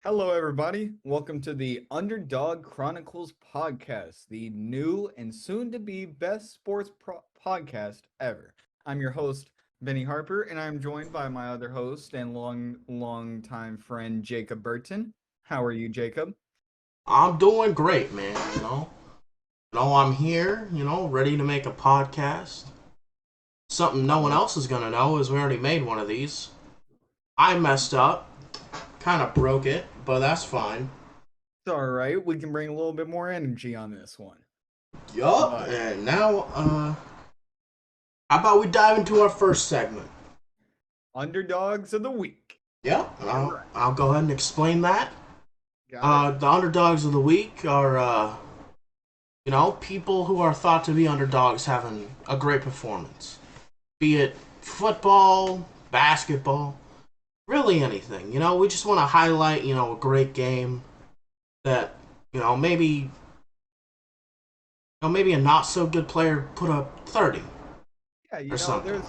Hello, everybody. Welcome to the Underdog Chronicles podcast, the new and soon to be best podcast ever. I'm your host, Benny Harper, and I'm joined by my other host and long time friend, Jacob Burton. How are you, Jacob? I'm doing great, man. I'm here. Ready to make a podcast. Something no one Oh, else is gonna know is we already made one of these. I messed up, kind of broke it, but that's fine. it's all right. We can bring a little bit more energy on this one. Yup. But And now, how about we dive into our first segment? Underdogs of the Week. Yep. All I'll go ahead and explain that. right, got it? The underdogs of the week are, people who are thought to be underdogs having a great performance, be it football, basketball, really anything. We just want to highlight, a great game that, maybe a not so good player put up 30 Yeah, or something.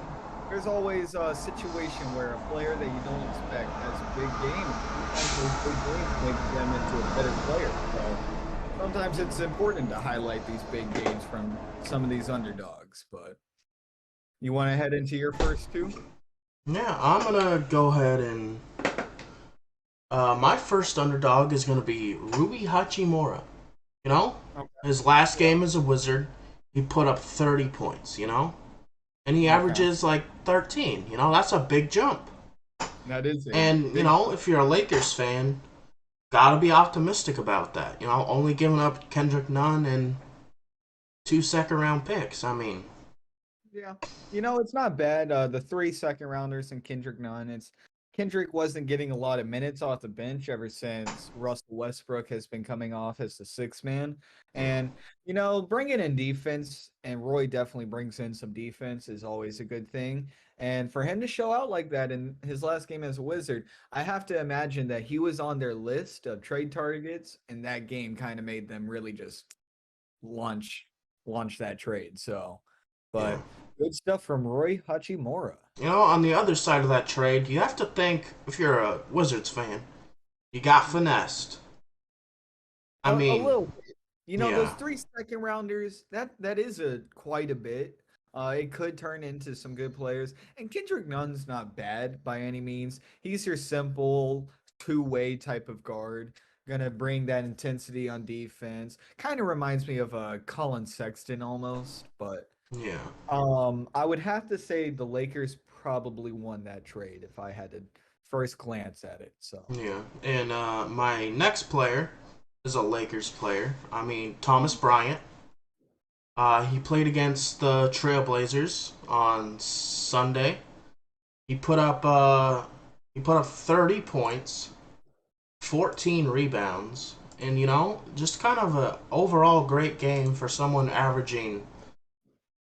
there's always a situation where a player that you don't expect has a big game. Sometimes those big games make them into a better player. So sometimes it's important to highlight these big games from some of these underdogs. But you want to head into your first two? Yeah, I'm gonna go ahead and my first underdog is gonna be Ruby Hachimura. You know, Okay. his last Yeah. game as a Wizard, he put up 30 points. And he Okay. averages like 13. That's a big jump. That is a And big. if you're a Lakers fan, gotta be optimistic about that. Only giving up Kendrick Nunn and two second round picks. I mean, Yeah. It's not bad. The three second rounders and Kendrick Nunn. It's Kendrick wasn't getting a lot of minutes off the bench ever since Russell Westbrook has been coming off as the sixth man. And, bringing in defense, and Roy definitely brings in some defense, is always a good thing. And for him to show out like that in his last game as a Wizard, I have to imagine that he was on their list of trade targets, and that game kind of made them really just launch launch that trade. So, yeah. but good stuff from Roy Hachimura. On the other side of that trade, you have to think if you're a Wizards fan, you got finessed. I A mean, little bit. Those yeah, three second rounders, that is a quite a bit. It could turn into some good players. And Kendrick Nunn's not bad by any means. He's your simple two-way type of guard. Gonna bring that intensity on defense. Kind of reminds me of Colin Sexton almost, but yeah, I would have to say the Lakers probably won that trade if I had to first glance at it. So, yeah. And my next player is a Lakers player. I mean, Thomas Bryant. He played against the Trailblazers on Sunday. He put up 30 points, 14 rebounds, and just kind of a overall great game for someone averaging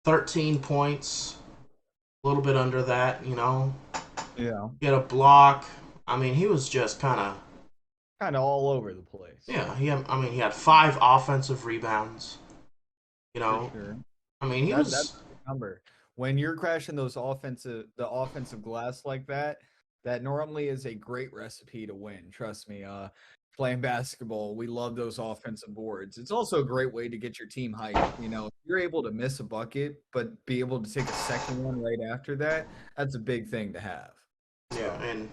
13 points, a little bit under that. yeah, He had a block. I mean, he was just kind of kind of all over the place yeah. He had 5 offensive rebounds. You for know, sure. I mean, he That's was a big number. When you're crashing the offensive glass like that, that normally is a great recipe to win. Trust me. Playing basketball, we love those offensive boards. It's also a great way to get your team hype. If you're able to miss a bucket, but be able to take a second one right after that, that's a big thing to have. yeah, So, and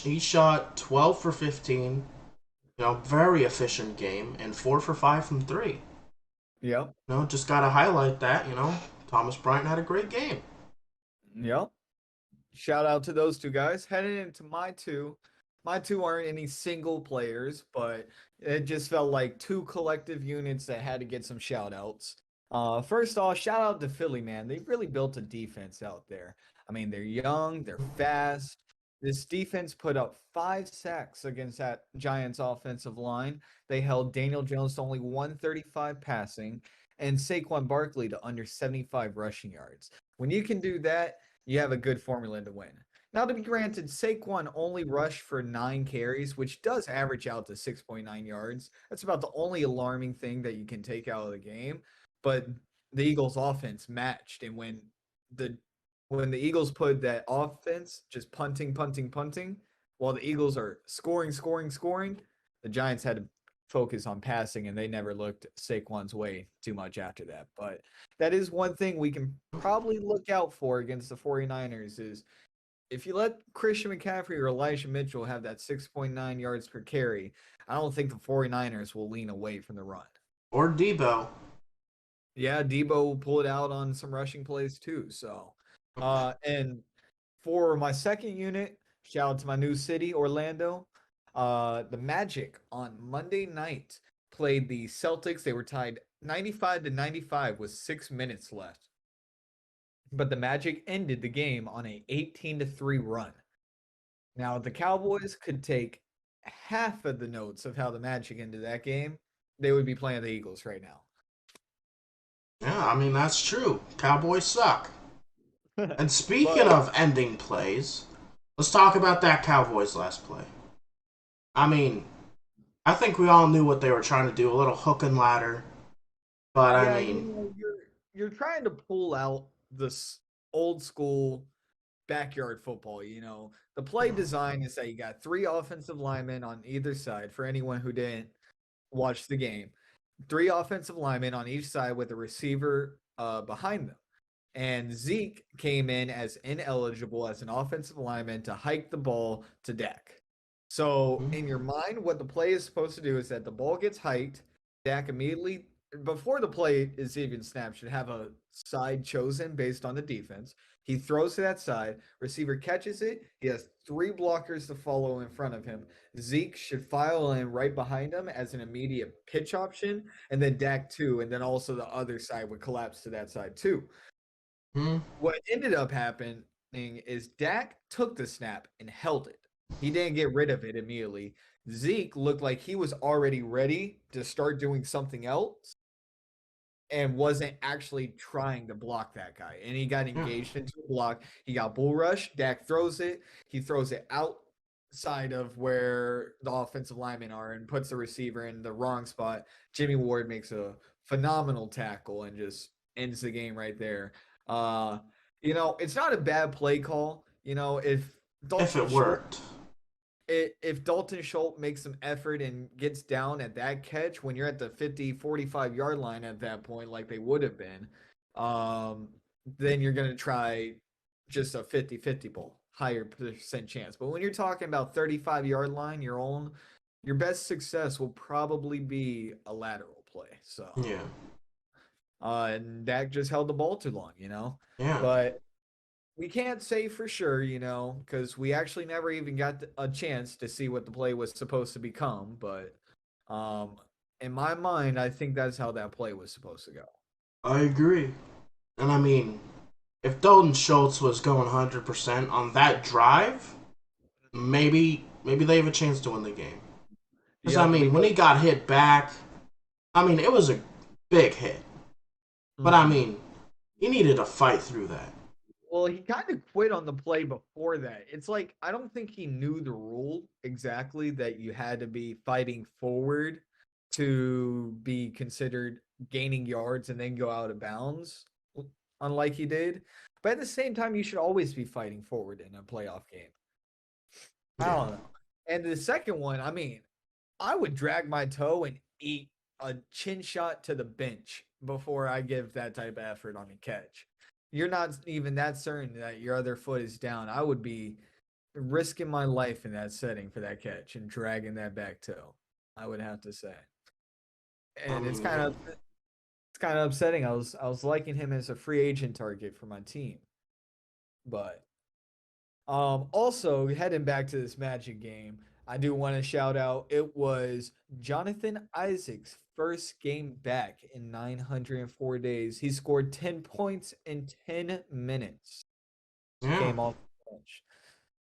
he shot 12 for 15. Very efficient game and 4 for 5 from three. yep. Just gotta highlight that. Thomas Bryant had a great game. Yep. Shout out to those two guys. Heading into my two. My two aren't any single players, but it just felt like two collective units that had to get some shout outs. First off, shout out to Philly, man. They've really built a defense out there. I mean, they're young, they're fast. This defense put up 5 sacks against that Giants offensive line. They held Daniel Jones to only 135 passing and Saquon Barkley to under 75 rushing yards. When you can do that, you have a good formula to win. Now, to be granted, Saquon only rushed for 9 carries, which does average out to 6.9 yards. That's about the only alarming thing that you can take out of the game. But the Eagles' offense matched, and the Eagles put that offense just punting, punting, punting, while the Eagles are scoring, scoring, scoring, the Giants had to focus on passing, and they never looked Saquon's way too much after that. But that is one thing we can probably look out for against the 49ers is if you let Christian McCaffrey or Elijah Mitchell have that 6.9 yards per carry, I don't think the 49ers will lean away from the run. Or Debo. Yeah, Debo will pull it out on some rushing plays too. So, and for my second unit, shout out to my new city, Orlando. The Magic on Monday night played the Celtics. They were tied 95 to 95 with 6 minutes left. But the Magic ended the game on a 18 to 3 run. Now, the Cowboys could take half of the notes of how the Magic ended that game, they would be playing the Eagles right now. Yeah, I mean, that's true. Cowboys suck. And speaking But of ending plays, let's talk about that Cowboys last play. I mean, I think we all knew what they were trying to do, a little hook and ladder. But I yeah, mean, you're trying to pull out this old school backyard football. The play design is that you got three offensive linemen on either side. For anyone who didn't watch the game, three offensive linemen on each side with a receiver behind them. And Zeke came in as ineligible as an offensive lineman to hike the ball to Dak. So in your mind, what the play is supposed to do is that the ball gets hiked. Dak immediately, before the play is even snapped, should have a side chosen based on the defense. He throws to that side. Receiver catches it. He has three blockers to follow in front of him. Zeke should file in right behind him as an immediate pitch option, and then Dak too, and then also the other side would collapse to that side too. hmm, What ended up happening is Dak took the snap and held it. He didn't get rid of it immediately. Zeke looked like he was already ready to start doing something else and wasn't actually trying to block that guy. And he got yeah. engaged into a block. He got bull rush. Dak throws it. He throws it outside of where the offensive linemen are and puts the receiver in the wrong spot. Jimmy Ward makes a phenomenal tackle and just ends the game right there. Uh, it's not a bad play call. If Dalton it Schultz worked. if Dalton Schultz makes some effort and gets down at that catch when you're at the 50, 45 yard line at that point, like they would have been, um, then you're going to try just a 50-50 ball, higher percent chance. But when you're talking about 35-yard line, your best success will probably be a lateral play. So, Yeah. and Dak just held the ball too long. Yeah. But we can't say for sure, because we actually never even got a chance to see what the play was supposed to become. But in my mind, I think that's how that play was supposed to go. I agree. And I mean, if Dalton Schultz was going 100% on that drive, maybe they have a chance to win the game. Because I Yep, mean, when he got hit back, I mean, it was a big hit. But I Mhm. mean, he needed to fight through that. Well, he kind of quit on the play before that. It's like I don't think he knew the rule exactly that you had to be fighting forward to be considered gaining yards and then go out of bounds, unlike he did. But at the same time, you should always be fighting forward in a playoff game. I Yeah. don't know. And the second one, I mean, I would drag my toe and eat a chin shot to the bench before I give that type of effort on a catch. You're not even that certain that your other foot is down. I would be risking my life in that setting for that catch and dragging that back toe. I would have to say. I And it's mean, kind yeah. of it's kind of upsetting. I was liking him as a free agent target for my team. But also heading back to this Magic game, I do want to shout out it was Jonathan Isaac's first game back in 904 days. He scored 10 points in 10 minutes. Yeah. Came off the bench.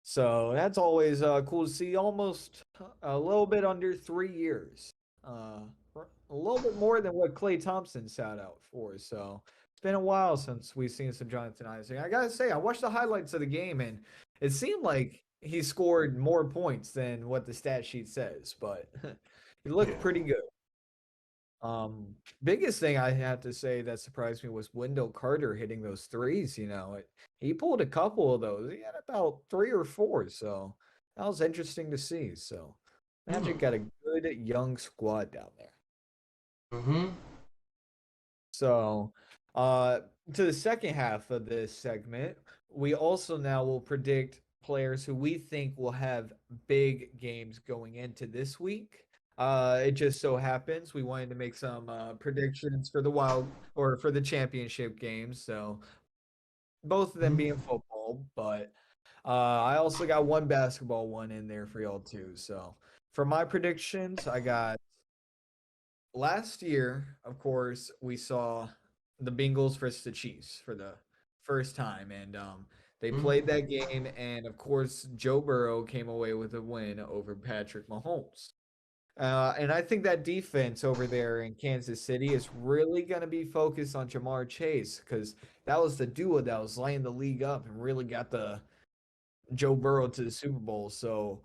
So that's always cool to see. Almost a little bit under 3 years. Uh, a little bit more than what Clay Thompson sat out for. So it's been a while since we've seen some Jonathan Isaac. I gotta say, I watched the highlights of the game and it seemed like he scored more points than what the stat sheet says, but he Yeah. looked pretty good. Biggest thing I have to say that surprised me was Wendell Carter hitting those threes. He pulled a couple of those. He had about three or four, so that was interesting to see. So Hmm. Magic got a good young squad down there. Mm-hmm. So, uh, to the second half of this segment, we also now will predict players who we think will have big games going into this week. It just so happens we wanted to make some predictions for the wild or for the championship games. So both of them being football, but I also got one basketball one in there for y'all too. So for my predictions, I got last year, of course, we saw the Bengals versus the Chiefs for the first time, and they played that game, and of course, Joe Burrow came away with a win over Patrick Mahomes. And I think that defense over there in Kansas City is really going to be focused on Jamar Chase because that was the duo that was lighting the league up and really got the Joe Burrow to the Super Bowl. So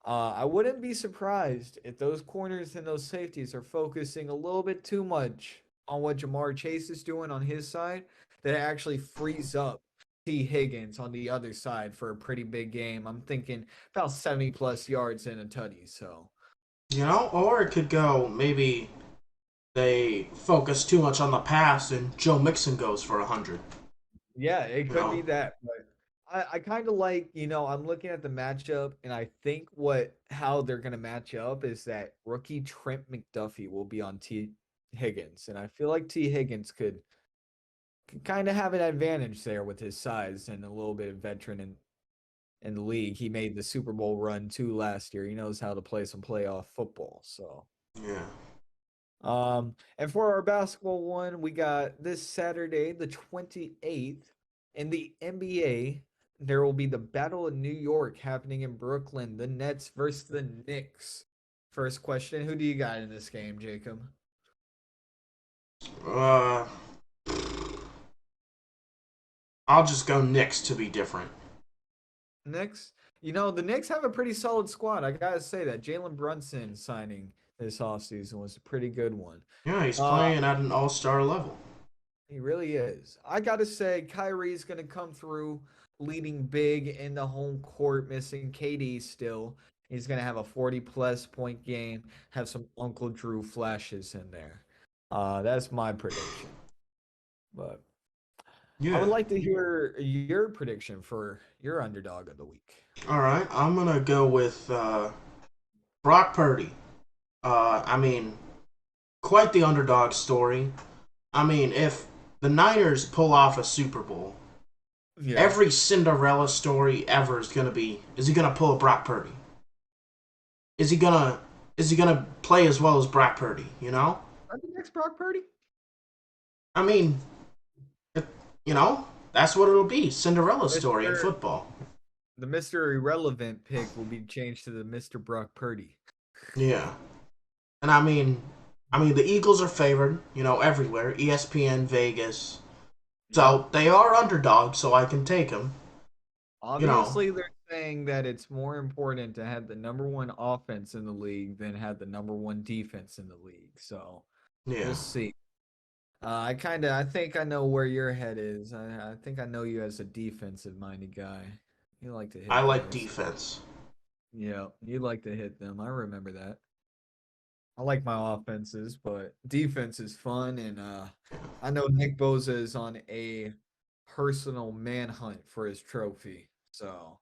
I wouldn't be surprised if those corners and those safeties are focusing a little bit too much on what Jamar Chase is doing on his side, that it actually frees up T. Higgins on the other side for a pretty big game. I'm thinking about 70 plus yards and a tutty. So Or it could go maybe they focus too much on the pass and Joe Mixon goes for 100. yeah, it You could know? be that. But I kind of like, I'm looking at the matchup, and I think how they're gonna match up is that rookie Trent McDuffie will be on T Higgins. And I feel like T Higgins could kind of have an advantage there with his size and a little bit of veteran in the league. He made the Super Bowl run too last year. He knows how to play some playoff football. So Yeah. and for our basketball one, we got this Saturday, the 28th, in the NBA. There will be the Battle of New York happening in Brooklyn, the Nets versus the Knicks. First question, who do you got in this game, Jacob? Uh, I'll just go Knicks to be different. Knicks? The Knicks have a pretty solid squad. I gotta say that Jalen Brunson signing this offseason was a pretty good one. Yeah, he's Uh, playing at an all-star level. He really is. I gotta say, Kyrie's gonna come through leading big in the home court, missing KD still. He's gonna have a 40 plus point game, have some Uncle Drew flashes in there. That's my prediction. But I would Yeah. like to hear your prediction for your underdog of the week. All right. I'm gonna go with Brock Purdy. Quite the underdog story. If the Niners pull off a Super Bowl, Yeah. every Cinderella story ever is gonna be: is he gonna pull a Brock Purdy? Is he gonna is he gonna play as well as Brock Purdy? Are the next Brock Purdy? I mean, it, that's what it'll be: Cinderella story in Mr. football. The Mr. Irrelevant pick will be changed to the Mr. Brock Purdy. Yeah, and the Eagles are favored, everywhere. ESPN, Vegas, Yep. so they are underdogs. So I can take them. You know, Obviously, they're saying that it's more important to have the number one offense in the league than have the number one defense in the league. So we'll yeah. see. I think I know where your head is. I think I know you as a defensive minded guy. You like to I hit like guys. defense. Yeah, you like to hit them. I remember that. I like my offenses, but defense is fun. And I know Nick Bosa is on a personal manhunt for his trophy. So.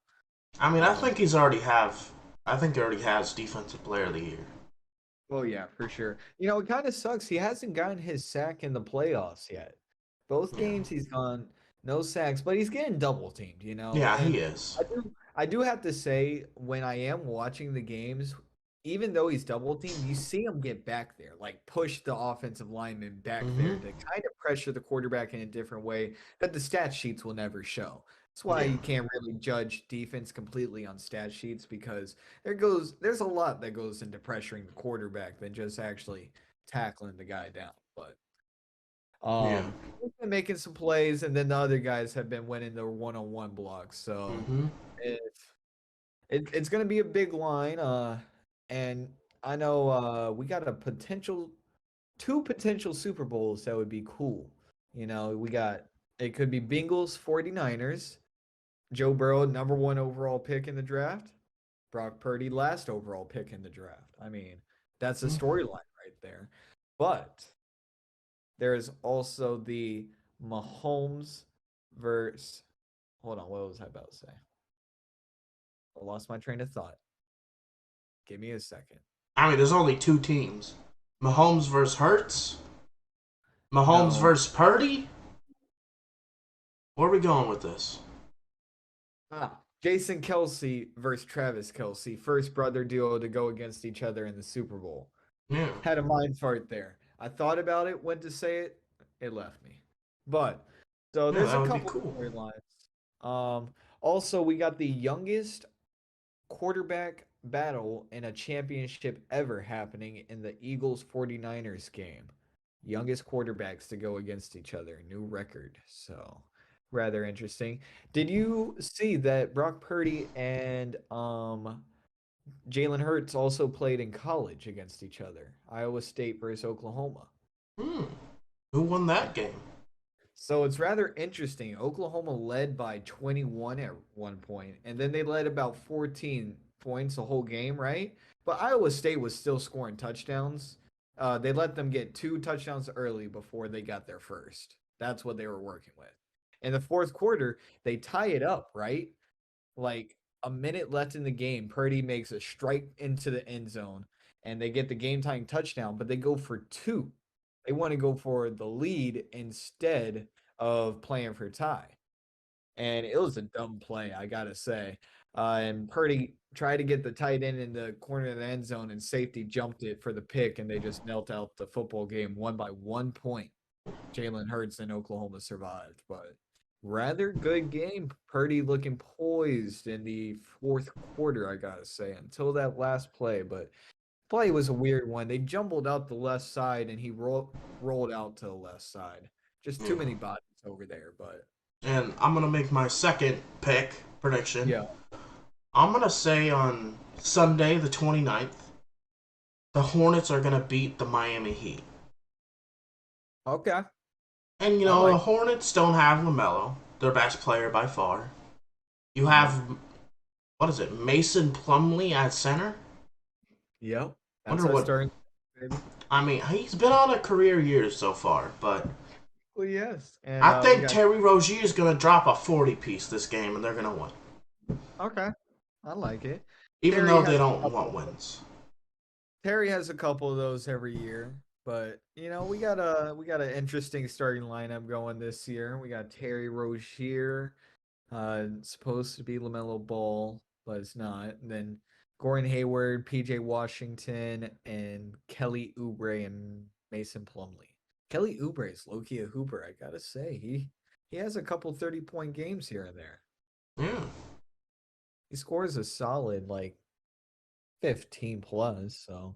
I Um, think he's already have. I think he already has defensive player of the year. Well, yeah, for sure. It kind of sucks. He hasn't gotten his sack in the playoffs yet. Both Yeah. games he's gone no sacks, but he's getting double teamed, Yeah, he And is. I do have to say when I am watching the games, even though he's double teamed, you see him get back there, like push the offensive lineman back there Mm-hmm. to kind of pressure the quarterback in a different way that the stat sheets will never show. That's why Yeah. you can't really judge defense completely on stat sheets because there's a lot that goes into pressuring the quarterback than just actually tackling the guy down. But Yeah. he's been making some plays, and then the other guys have been winning their one-on-one blocks. So Mm-hmm. it's gonna be a big line. And I know we got two potential Super Bowls that would be cool. We got it could be Bengals 49ers, Joe Burrow, number one overall pick in the draft. Brock Purdy last overall pick in the draft. I mean, that's a Mm. storyline right there. But there is also the Mahomes versus. Hold on, what was I about to say? I lost my train of thought. Give me a second. I mean, there's only two teams: Mahomes versus Hurts, Mahomes No. versus Purdy. Where are we going with this? Jason Kelsey versus Travis Kelsey, first brother duo to go against each other in the Super Bowl. Yeah, Had a mind fart there. I thought about it, went to say it, it left me. But so yeah, there's that a would be couple cool. storylines. Um, Also we got the youngest quarterback battle in a championship ever happening in the Eagles 49ers game. Youngest quarterbacks to go against each other, new record. So rather interesting. Did you see that Brock Purdy and Jalen Hurts also played in college against each other? Iowa State versus Oklahoma. Hmm. Who won that game? So it's rather interesting. Oklahoma led by 21 at one point, and then they led about 14 points the whole game, right? But Iowa State was still scoring touchdowns. They let them get two touchdowns early before they got their first. That's what they were working with. In the fourth quarter, they tie it up, right? Like a minute left in the game. Purdy makes a strike into the end zone, and they get the game tying touchdown, but they go for two. They want to go for the lead instead of playing for tie. And it was a dumb play, I gotta say. And Purdy tried to get the tight end in the corner of the end zone, and safety jumped it for the pick, and they just knelt out the football game one by 1 point. Jalen Hurts and Oklahoma survived, but rather good game. Purdy looking poised in the fourth quarter, I gotta say, until that last play. But play was a weird one. They jumbled out the left side, and he rolled out to the left side. Just too Yeah. many bodies over there. But And I'm gonna make my second pick prediction. yeah, I'm gonna say on Sunday the 29th, the Hornets are gonna beat the Miami Heat. okay, And I the like. Hornets don't have LaMelo, their best player by far. You Yep, have, what is it, Mason Plumlee at center? yep. That's Wonder our what. starting, baby. I mean, he's been on a career year so far, but Well, yes, and I we think got Terry Rozier is gonna drop a 40 piece this game, and they're gonna win, okay. I like it. even Terry though they has a don't couple want of those. wins. Terry has a couple of those every year, but we got an interesting starting lineup going this year. We got Terry Rozier, supposed to be LaMelo Ball, but it's not. And then Gordon Hayward, PJ Washington, and Kelly Oubre and Mason Plumlee. Kelly Oubre is low-key a hooper, I gotta say. He has a couple 30-point games here and there. Yeah, He scores a solid like 15 plus, so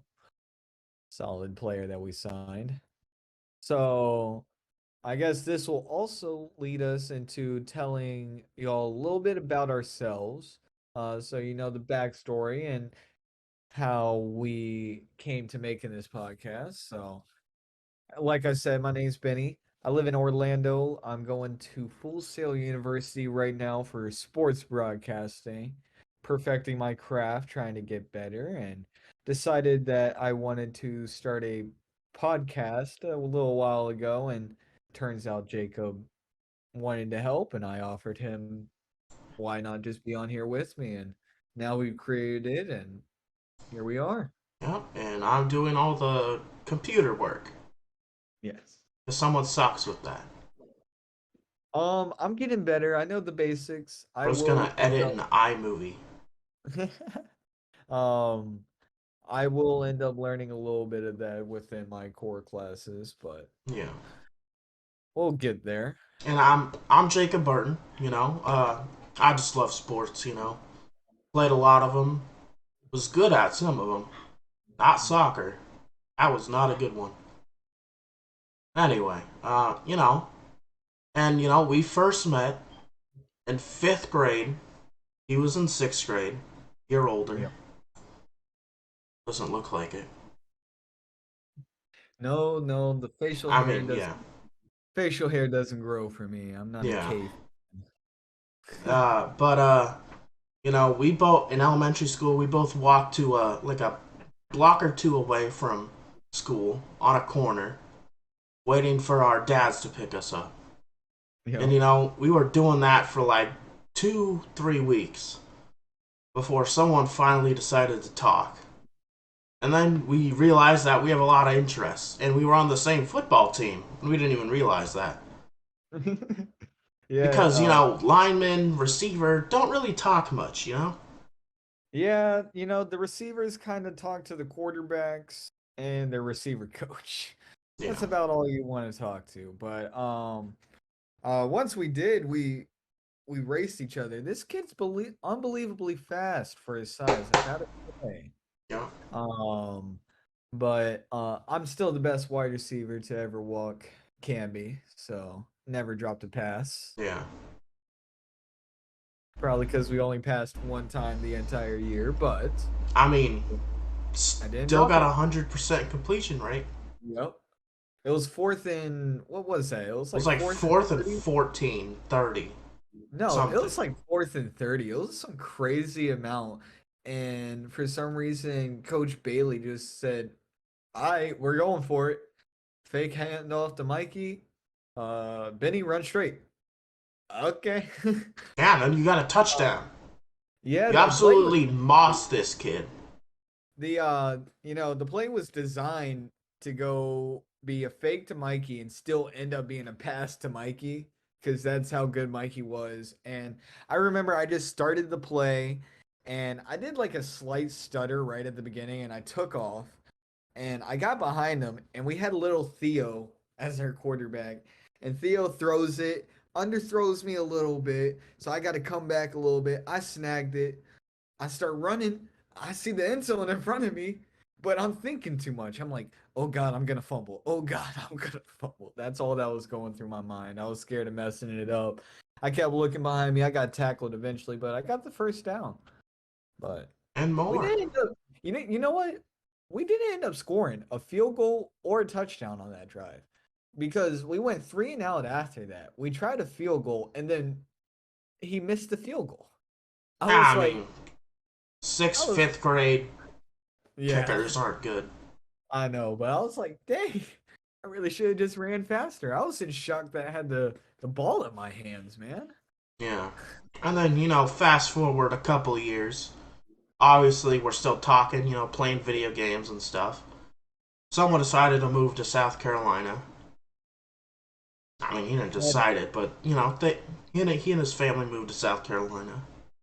solid player that we signed. So I guess this will also lead us into telling y'all a little bit about ourselves. So you know the backstory and how we came to making this podcast. So like I said, my name's Benny. I live in Orlando. I'm going to Full Sail University right now for sports broadcasting, perfecting my craft, trying to get better, and decided that I wanted to start a podcast a little while ago. And turns out Jacob wanted to help, and I offered him, why not just be on here with me? And now we've created it, and here we are. yeah, and I'm doing all the computer work. Yes. If someone sucks with that, I'm getting better. I know the basics. I bro's gonna will end edit up an iMovie. um I will end up learning a little bit of that within my core classes, but Yeah, we'll get there. and I'm Jacob Burton. I just love sports. Played a lot of them. Was good at some of them. Not soccer. That was not a good one. Anyway, and we first met in fifth grade. He was in sixth grade. Year older. Yep. Doesn't look like it. No, no, the I mean, yeah, facial hair doesn't grow for me. I'm not a yeah. cave. But We both in elementary school we both walked to a block or two away from school on a corner, waiting for our dads to pick us up. And Yep. we were doing that for like 2, 3 weeks before someone finally decided to talk. And then we realized that we have a lot of interests, and we were on the same football team, and we didn't even realize that. Yeah. Because, linemen, receiver don't really talk much. Yeah, the receivers kind of talk to the quarterbacks and their receiver coach. Yeah. That's about all you want to talk to. But once we did, we raced each other. This kid's unbelievably fast for his size. I gotta say. Yeah. Um, but I'm still the best wide receiver to ever walk, can be. So never dropped a pass. Yeah. Probably because we only passed one time the entire year, but I mean, I didn't still drop got it. 100% completion rate. Yep. It was fourth and what was that? It was It was like like fourth and fourth and 30. 14, 30, No, it something. was like fourth and 30. It was some crazy amount. And for some reason, Coach Bailey just said, all right, we're going for it. Fake handoff to Mikey. Benny, run straight. Okay. Yeah, and then you got a Uh, touchdown. yeah, You the play was absolutely mossed this kid. the play was designed to go be a fake to Mikey and still end up being a pass to Mikey because that's how good Mikey was. And I remember I just started the play and I did like a slight stutter right at the beginning and I took off and I got behind him and we had little Theo as our quarterback. And Theo throws it, underthrows me a little bit, so I got to come back a little bit. I snagged it. I start running. I see the end zone in front of me, but I'm thinking too much. I'm like, oh God, I'm gonna fumble. Oh God, I'm gonna fumble. That's all that was going through my mind. I was scared of messing it up. I kept looking behind me. I got tackled eventually, but I got the first down. But And we more. didn't end up. You know what? We didn't end up scoring a field goal or a touchdown on that drive because we went 3 and out after that. We tried a field goal and then he missed the field goal. I was I like, mean, sixth, I was, fifth grade yeah. kickers aren't good. I know, but I was like, dang, I really should have just ran faster. I was in shock that I had the ball in my hands, man. Yeah. And then, fast forward a couple of years. Obviously, we're still talking, playing video games and stuff. Someone decided to move to South Carolina. I mean, he didn't decide it, but, he and his family moved to South Carolina.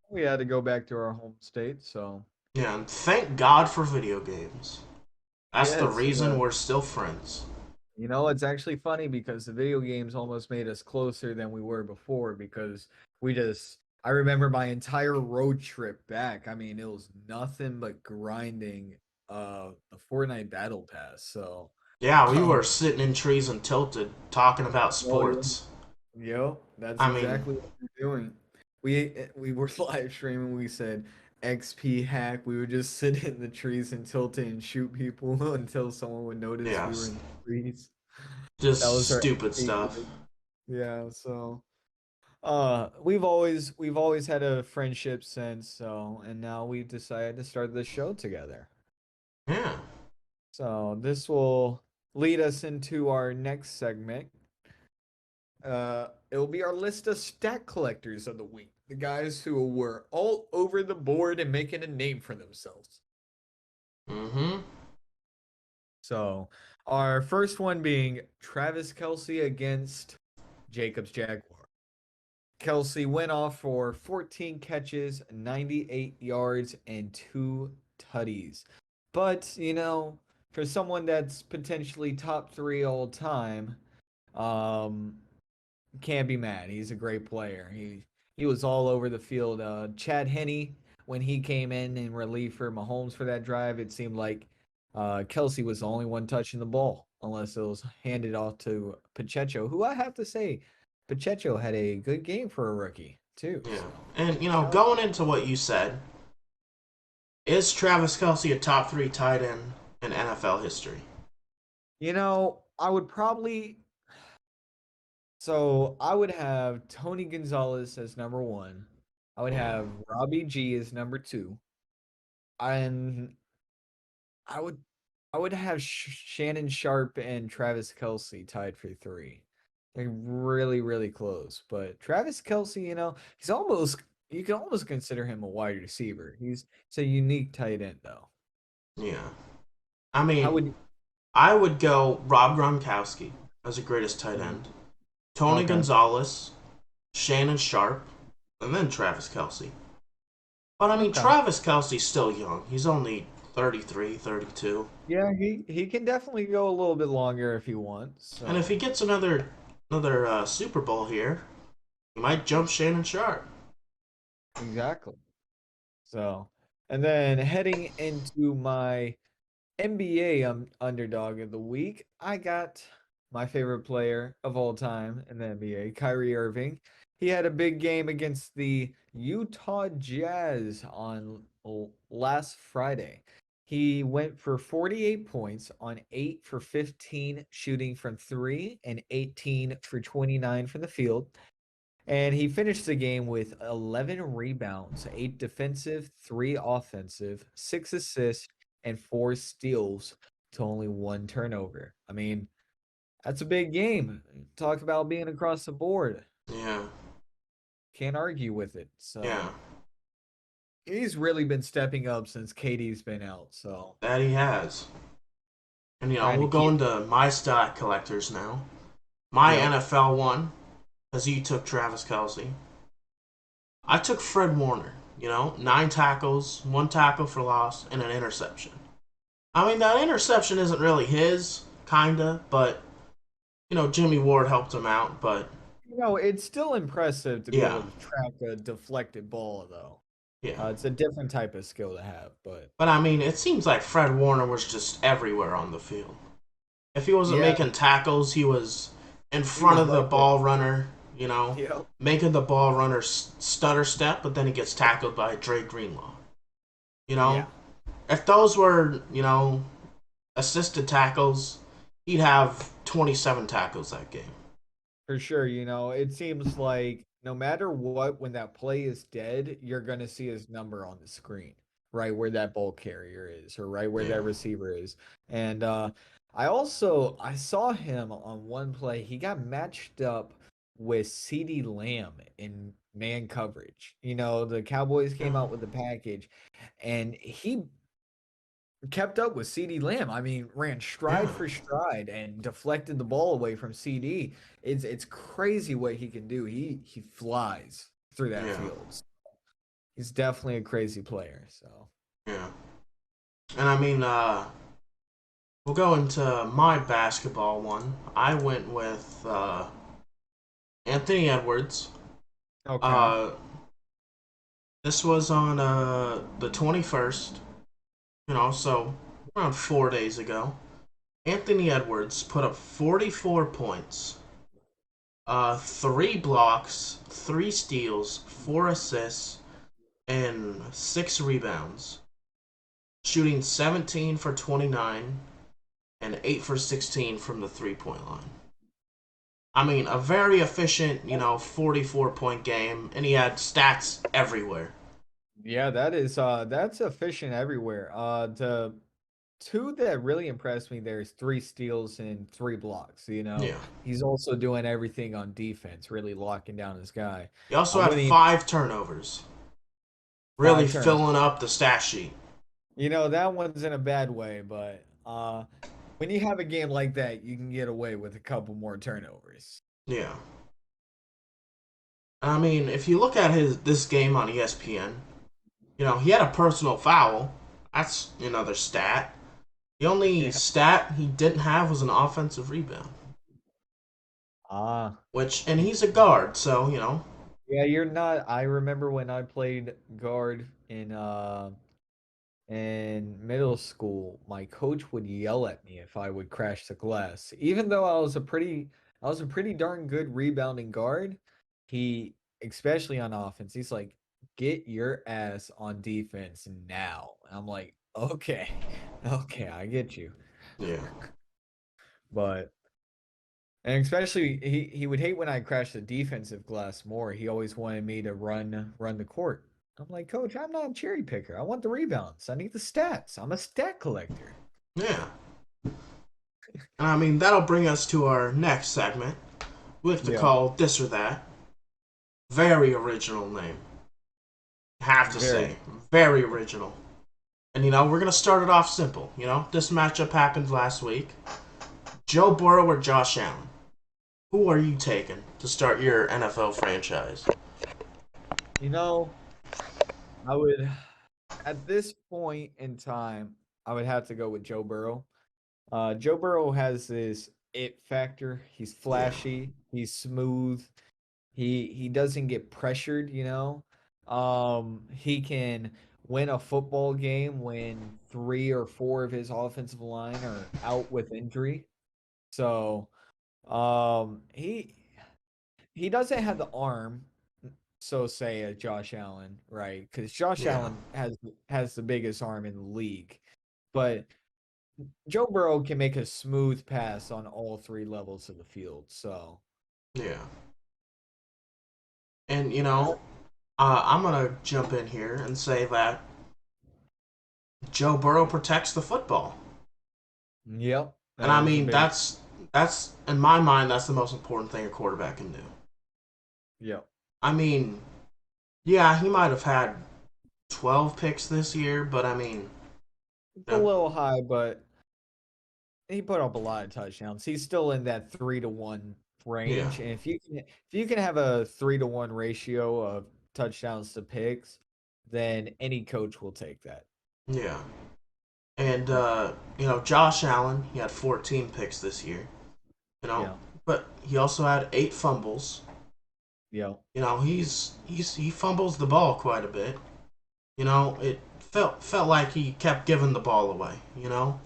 We had to go back to our home state, so Yeah, and thank God for video games. That's the yes. reason we're still friends. It's actually funny because the video games almost made us closer than we were before because I remember my entire road trip back. I mean, it was nothing but grinding the Fortnite Battle Pass. So, Yeah, we um, were sitting in trees and tilted talking about oh yeah. sports. Yep, that's I mean, exactly what we're doing. We were live streaming. We said XP hack. We would just sit in the trees and tilt it and shoot people until someone would notice we were yes, in the trees. That was just our stupid XP stuff. gig. Yeah, so we've always had a friendship since, so and now we've decided to start this show together. Yeah. So this will lead us into our next segment. It'll be our list of stat collectors of the week. The guys who were all over the board and making a name for themselves. Mm-hmm. So, our first one being Travis Kelsey against Jacobs Jaguar. Kelsey went off for 14 catches, 98 yards, and two tutties. But, for someone that's potentially top three all time, um, can't be mad. He's a great player. He was all over the field. Chad Henne, when he came in relief for Mahomes for that drive, it seemed like Kelsey was the only one touching the ball, unless it was handed off to Pacheco, who I have to say, Pacheco had a good game for a rookie too. Yeah. So And, shout going into what you said, is Travis Kelsey a top three tight end in NFL history? I would probably so I would have Tony Gonzalez as number one. I would Yeah. have Robbie G as number two, and I would I would have Shannon Sharp and Travis Kelsey tied for three. They're really, really close. But Travis Kelsey, he's almost you can almost consider him a wide receiver. He's a unique tight end though. Yeah. I How mean, would I would go Rob Gronkowski as the greatest tight mm, end, Tony okay. Gonzalez, Shannon Sharp, and then Travis Kelsey. But I mean, Okay. Travis Kelsey's still young. He's only 33, 32. Yeah, he can definitely go a little bit longer if he wants. And if he So gets another Super Bowl here, he might jump Shannon Sharp. exactly. So and then heading into my NBA underdog of the week, I got my favorite player of all time in the NBA, Kyrie Irving. He had a big game against the Utah Jazz on last Friday. He went for 48 points on 8 for 15 shooting from 3 and 18 for 29 from the field. And he finished the game with 11 rebounds, 8 defensive, 3 offensive, 6 assists, and 4 steals to only 1 turnover. I mean, that's a big game. Talk about being across the board. Yeah, Can't argue with it. yeah, So he's really been stepping up since KD's been out. So that he has. And trying to we'll go keep. into my stat collectors now. My Yep. NFL one, as you took Travis Kelsey. I took Fred Warner. 9 tackles, 1 tackle for loss, and an interception. I mean, that interception isn't really his, kinda, but Jimmy Ward helped him out. But It's still impressive to be yeah, able to track a deflected ball, though. yeah. It's a different type of skill to have, but But I mean, it seems like Fred Warner was just everywhere on the field. If he wasn't yeah, making tackles, he was in he front was of the right there. ball runner, Yep. making the ball runner stutter step, but then he gets tackled by Dre Greenlaw. You know, Yeah, if those were, assisted tackles, he'd have 27 tackles that game. for sure. It seems like no matter what, when that play is dead, you're gonna see his number on the screen, right where that ball carrier is, or right where Yeah. that receiver is. And I saw him on one play. He got matched up with CD Lamb in man coverage. The Cowboys Yeah. came out with the package, and he kept up with CD Lamb. I mean, ran Yeah. stride for stride and deflected the ball away from CD. It's crazy what he can do. He flies through that Yeah. field. He's definitely a crazy player. So Yeah. And I mean, we'll go into my basketball one. I went with Anthony Edwards. okay, Uh, this was on the 21st, so around 4 days ago. Anthony Edwards put up 44 points, 3 blocks, 3 steals, 4 assists, and 6 rebounds, shooting 17 for 29 and 8 for 16 from the 3-point line. I mean, a very efficient, 44-point game, and he had stats everywhere. yeah, that's efficient everywhere. The two that really impressed me there's 3 steals and 3 blocks. Yeah. He's also doing everything on defense, really locking down his guy. He also had Winning 5 turnovers, really 5 turns. filling up the stat sheet. That one's in a bad way, but when you have a game like that, you can get away with a couple more turnovers. Yeah. I mean, if you look at this game on ESPN, he had a personal foul. That's another stat. The only Yeah. stat he didn't have was an offensive rebound. Ah, And he's a guard, so yeah, you're not. I remember when I played guard in middle school, my coach would yell at me if I would crash the glass. Even though I was a pretty darn good rebounding guard, he, especially on offense, he's like, "Get your ass on defense now." I'm like, "Okay, okay, I get you." yeah, But And especially he would hate when I crashed the defensive glass more. He always wanted me to run the court. I'm like, Coach, I'm not a cherry picker. I want the rebounds. I need the stats. I'm a stat collector. Yeah. And I mean, that'll bring us to our next segment. We have to Yeah, call this or that. Very original name. Have to very. say. Very original. And, we're going to start it off simple. This matchup happened last week. Joe Burrow or Josh Allen? Who are you taking to start your NFL franchise? You know, I would at this point in time, I would have to go with Joe Burrow. Joe Burrow has this it factor. He's Yeah. flashy. He's smooth. He doesn't get pressured, you know. He can win a football game when three or four of his offensive line are out with injury. So, he doesn't have the arm, so say a Josh Allen, right? Because Josh Yeah. Allen has the biggest arm in the league, but Joe Burrow can make a smooth pass on all three levels of the field. So, Yeah. And, uh, I'm going to jump in here and say that Joe Burrow protects the football. yep, And that I is a mean, big that's in my mind, that's the most important thing a quarterback can do. yep. I mean, yeah, he might have had 12 picks this year, but I mean, It's a uh, little high, but he put up a lot of touchdowns. He's still in that 3-to-1 yeah, range, and if you can have a 3-to-1 ratio of touchdowns to picks, then any coach will take that. yeah. And Josh Allen, he had 14 picks this year. You know, Yeah, but he also had 8 fumbles. yeah, He fumbles the ball quite a bit. It felt like he kept giving the ball away. yeah.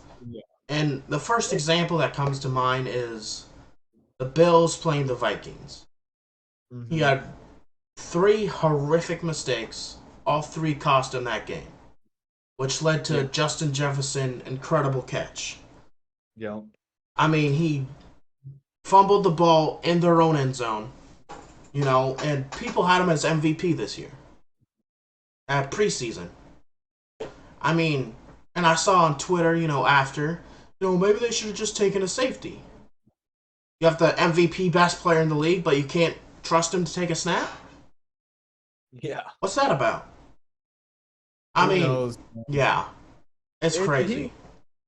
And the first example that comes to mind is the Bills playing the Vikings. He Mm-hmm. had 3 horrific mistakes. All 3 cost him that game, which led Yeah, to Justin Jefferson incredible catch. yeah. I mean, he fumbled the ball in their own end zone, and people had him as MVP this year at preseason. I mean, and I saw on Twitter, after, maybe they should have just taken a safety. You have the MVP best player in the league, but you can't trust him to take a snap? Yeah. What's that about? I Who mean, knows? yeah, it's It crazy.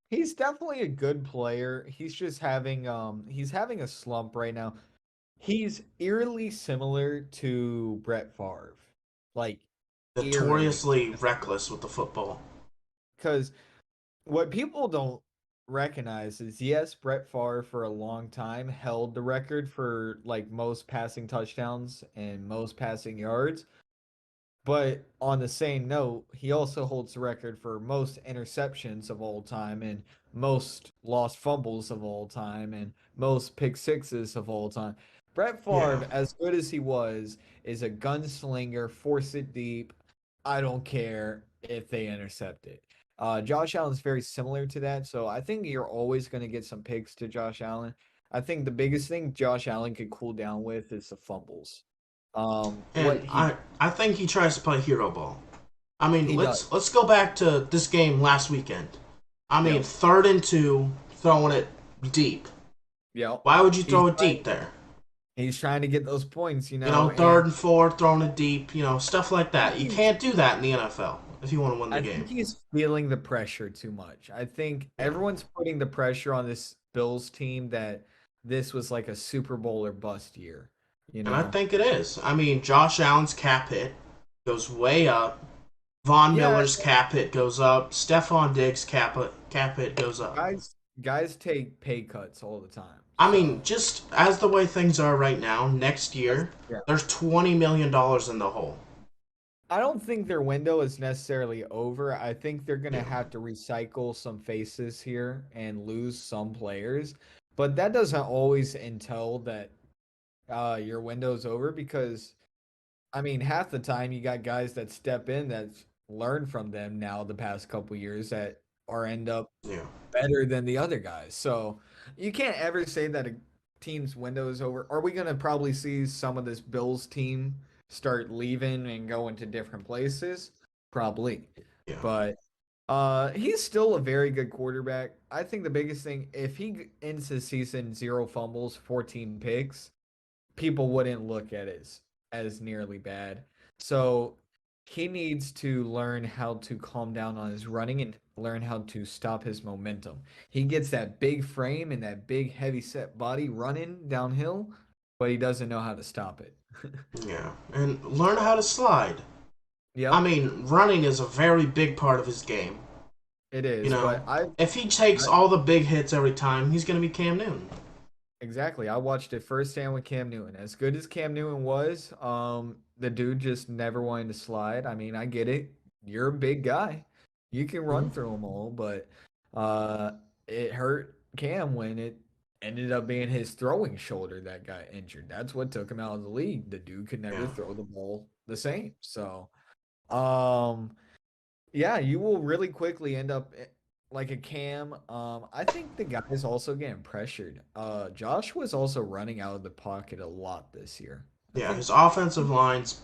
he's definitely a good player. He's having a slump right now. He's eerily similar to Brett Favre. Like eerily. Notoriously reckless with the football. Because what people don't recognize is yes, Brett Favre for a long time held the record for like most passing touchdowns and most passing yards. But on the same note, he also holds the record for most interceptions of all time and most lost fumbles of all time and most pick sixes of all time. Brett Yeah. Favre, as good as he was, is a gunslinger, force it deep. I don't care if they intercept it. Josh Allen's very similar to that, so I think you're always going to get some picks to Josh Allen. I think the biggest thing Josh Allen could cool down with is the fumbles. And What I think he tries to play hero ball. I mean, he does. let's go back to this game last weekend. I mean, Yep. 3rd and 2, throwing it deep. Yep. Why would you He's throw it trying deep there? he's trying to get those points, you know, Third and and four, throwing it deep, stuff like I think that. You he's can't do that in the NFL if you want to win the I think game. he's feeling the pressure too much. I think Yeah. everyone's putting the pressure on this Bills team that this was like a Super Bowl or bust year, you And I know. think it is. I mean, Josh Allen's cap hit goes way up. Von Yeah, Miller's cap hit goes up. Stephon Diggs' cap hit goes up. guys take pay cuts all the time. I mean, So, just as the way things are right now, next that's, year, yeah. there's $20 million in the hole. I don't think their window is necessarily over. I think they're going to Yeah. have to recycle some faces here and lose some players. But that doesn't always entail that your window's over because I mean half the time you got guys that step in that's learned from them now the past couple years that are end up Yeah. better than the other guys. So you can't ever say that team's window is over, are we gonna probably see some of this Bills team start leaving and going to different places? Probably. Yeah. But he's still a very good quarterback. I think the biggest thing, if he ends the season 0 fumbles, 14 picks, people wouldn't look at it as nearly bad. So he needs to learn how to calm down on his running and learn how to stop his momentum. He gets that big frame and that big heavy set body running downhill, but he doesn't know how to stop it. Yeah. And learn how to slide. I Yep, mean, running is a very big part of his game. it You is. know, But I, if he takes I all the big hits every time, he's going to be Cam Newton. exactly. I watched it firsthand with Cam Newton. As good as Cam Newton was, the dude just never wanted to slide. I mean, I get it. You're a big guy. You can run Mm-hmm. through them all, but uh it hurt Cam when it ended up being his throwing shoulder that got injured. That's what took him out of the league. The dude could never Yeah. throw the ball the same. So, um yeah, you will really quickly end up like a Cam. I think the guy's also getting pressured. Josh was also running out of the pocket a lot this year. I Yeah, think his offensive line's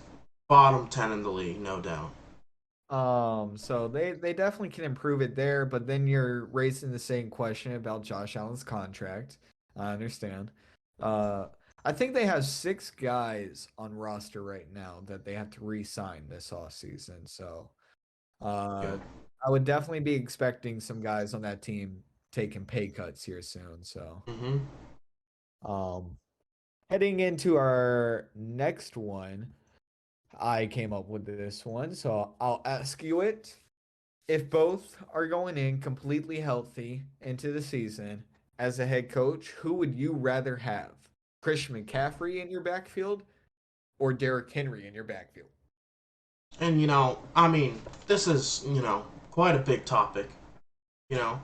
bottom 10 in the league, no doubt. so they definitely can improve it there, but then you're raising the same question about Josh Allen's contract. I understand. Uh I think they have 6 guys on roster right now that they have to re-sign this offseason. So Yeah. Uh, I would definitely be expecting some guys on that team taking pay cuts here soon. So, Mm-hmm. um, heading into our next one, I came up with this one. So I'll ask you it. If both are going in completely healthy into the season as a head coach, who would you rather have? Christian McCaffrey in your backfield or Derrick Henry in your backfield? And, I mean, this is, quite a big topic, you know.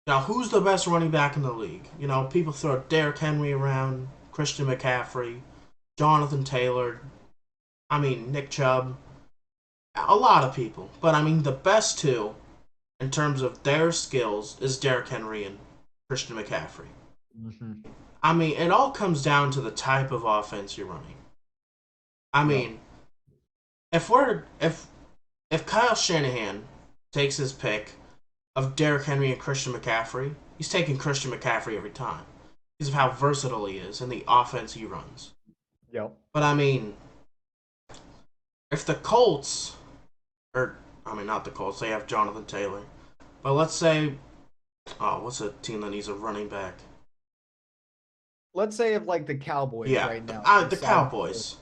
Now, who's the best running back in the league? People throw Derrick Henry around, Christian McCaffrey, Jonathan Taylor, I mean, Nick Chubb, a lot of people. But, I mean, the best two, in terms of their skills, is Derrick Henry and Christian McCaffrey. Mm-hmm. I mean, it all comes down to the type of offense you're running. I Yep. mean, if Kyle Shanahan takes his pick of Derrick Henry and Christian McCaffrey, he's taking Christian McCaffrey every time because of how versatile he is and the offense he runs. Yep. But I mean, if the Colts, or I mean, not the Colts, they have Jonathan Taylor. But let's say, oh, what's a team that needs a running back? Let's say if like the Cowboys Yeah, right now the Cowboys.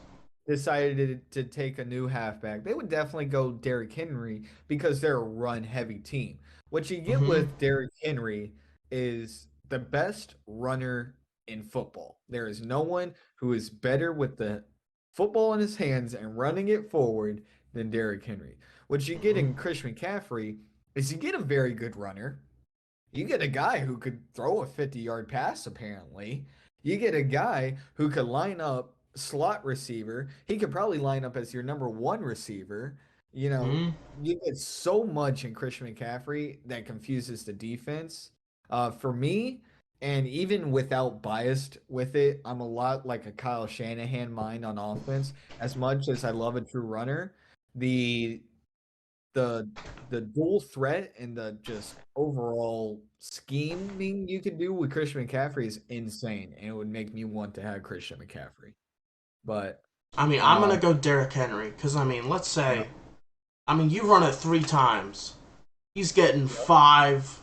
decided to take a new halfback, they would definitely go Derrick Henry because they're a run heavy team. What you get Mm-hmm. with Derrick Henry is the best runner in football. There is no one who is better with the football in his hands and running it forward than Derrick Henry. What you get Mm-hmm. in Christian McCaffrey is you get a very good runner. You get a guy who could throw a 50-yard pass, apparently. You get a guy who could line up slot receiver. He could probably line up as your number one receiver. You know, Mm-hmm. you get so much in Christian McCaffrey that confuses the defense. For me, and even without biased with it, I'm a lot like a Kyle Shanahan mind on offense. As much as I love a true runner, the the the dual threat and the just overall scheming you can do with Christian McCaffrey is insane, and it would make me want to have Christian McCaffrey. But I mean, I'm uh, gonna go Derrick Henry because I mean, let's yeah, say, I mean, you run it 3 times. He's getting yep, 5,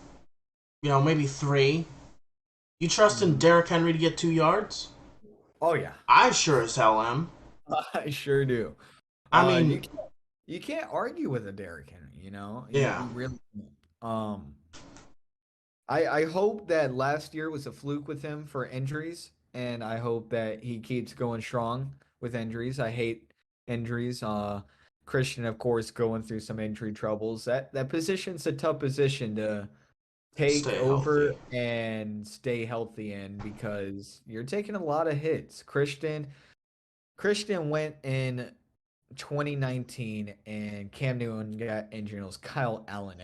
maybe 3. You trust in mhm. Derrick Henry to get 2 yards? Oh yeah, I sure as hell am. I sure do. I Uh, mean, you can't you can't argue with a Derrick Henry. You know, yeah, you really can't. I hope that last year was a fluke with him for injuries, and I hope that he keeps going strong with injuries. I hate injuries. Christian, of course, going through some injury troubles. That position's a tough position to take stay healthy. over and stay healthy in because you're taking a lot of hits. Christian went in 2019 and Cam Newton got injured. And it was Kyle Allen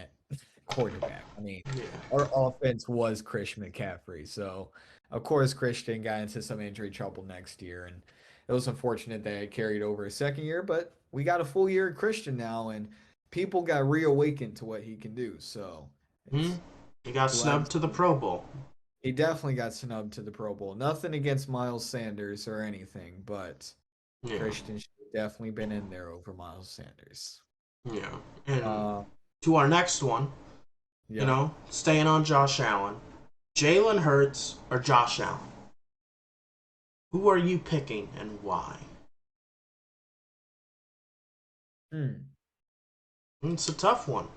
quarterback. I mean, Yeah. our offense was Christian McCaffrey, so of course Christian got into some injury trouble next year, and it was unfortunate that it carried over a second year. But we got a full year of Christian now, and people got reawakened to what he can do. So Hmm. it's He got glad to snubbed to the see. Pro Bowl. He definitely got snubbed to the Pro Bowl. Nothing against Miles Sanders or anything, but Yeah. Christian should have definitely been in there over Miles Sanders. Yeah. And Uh, to our next one, yep. staying on Josh Allen, Jalen Hurts or Josh Allen? Who are you picking and why? Hmm. It's a tough one.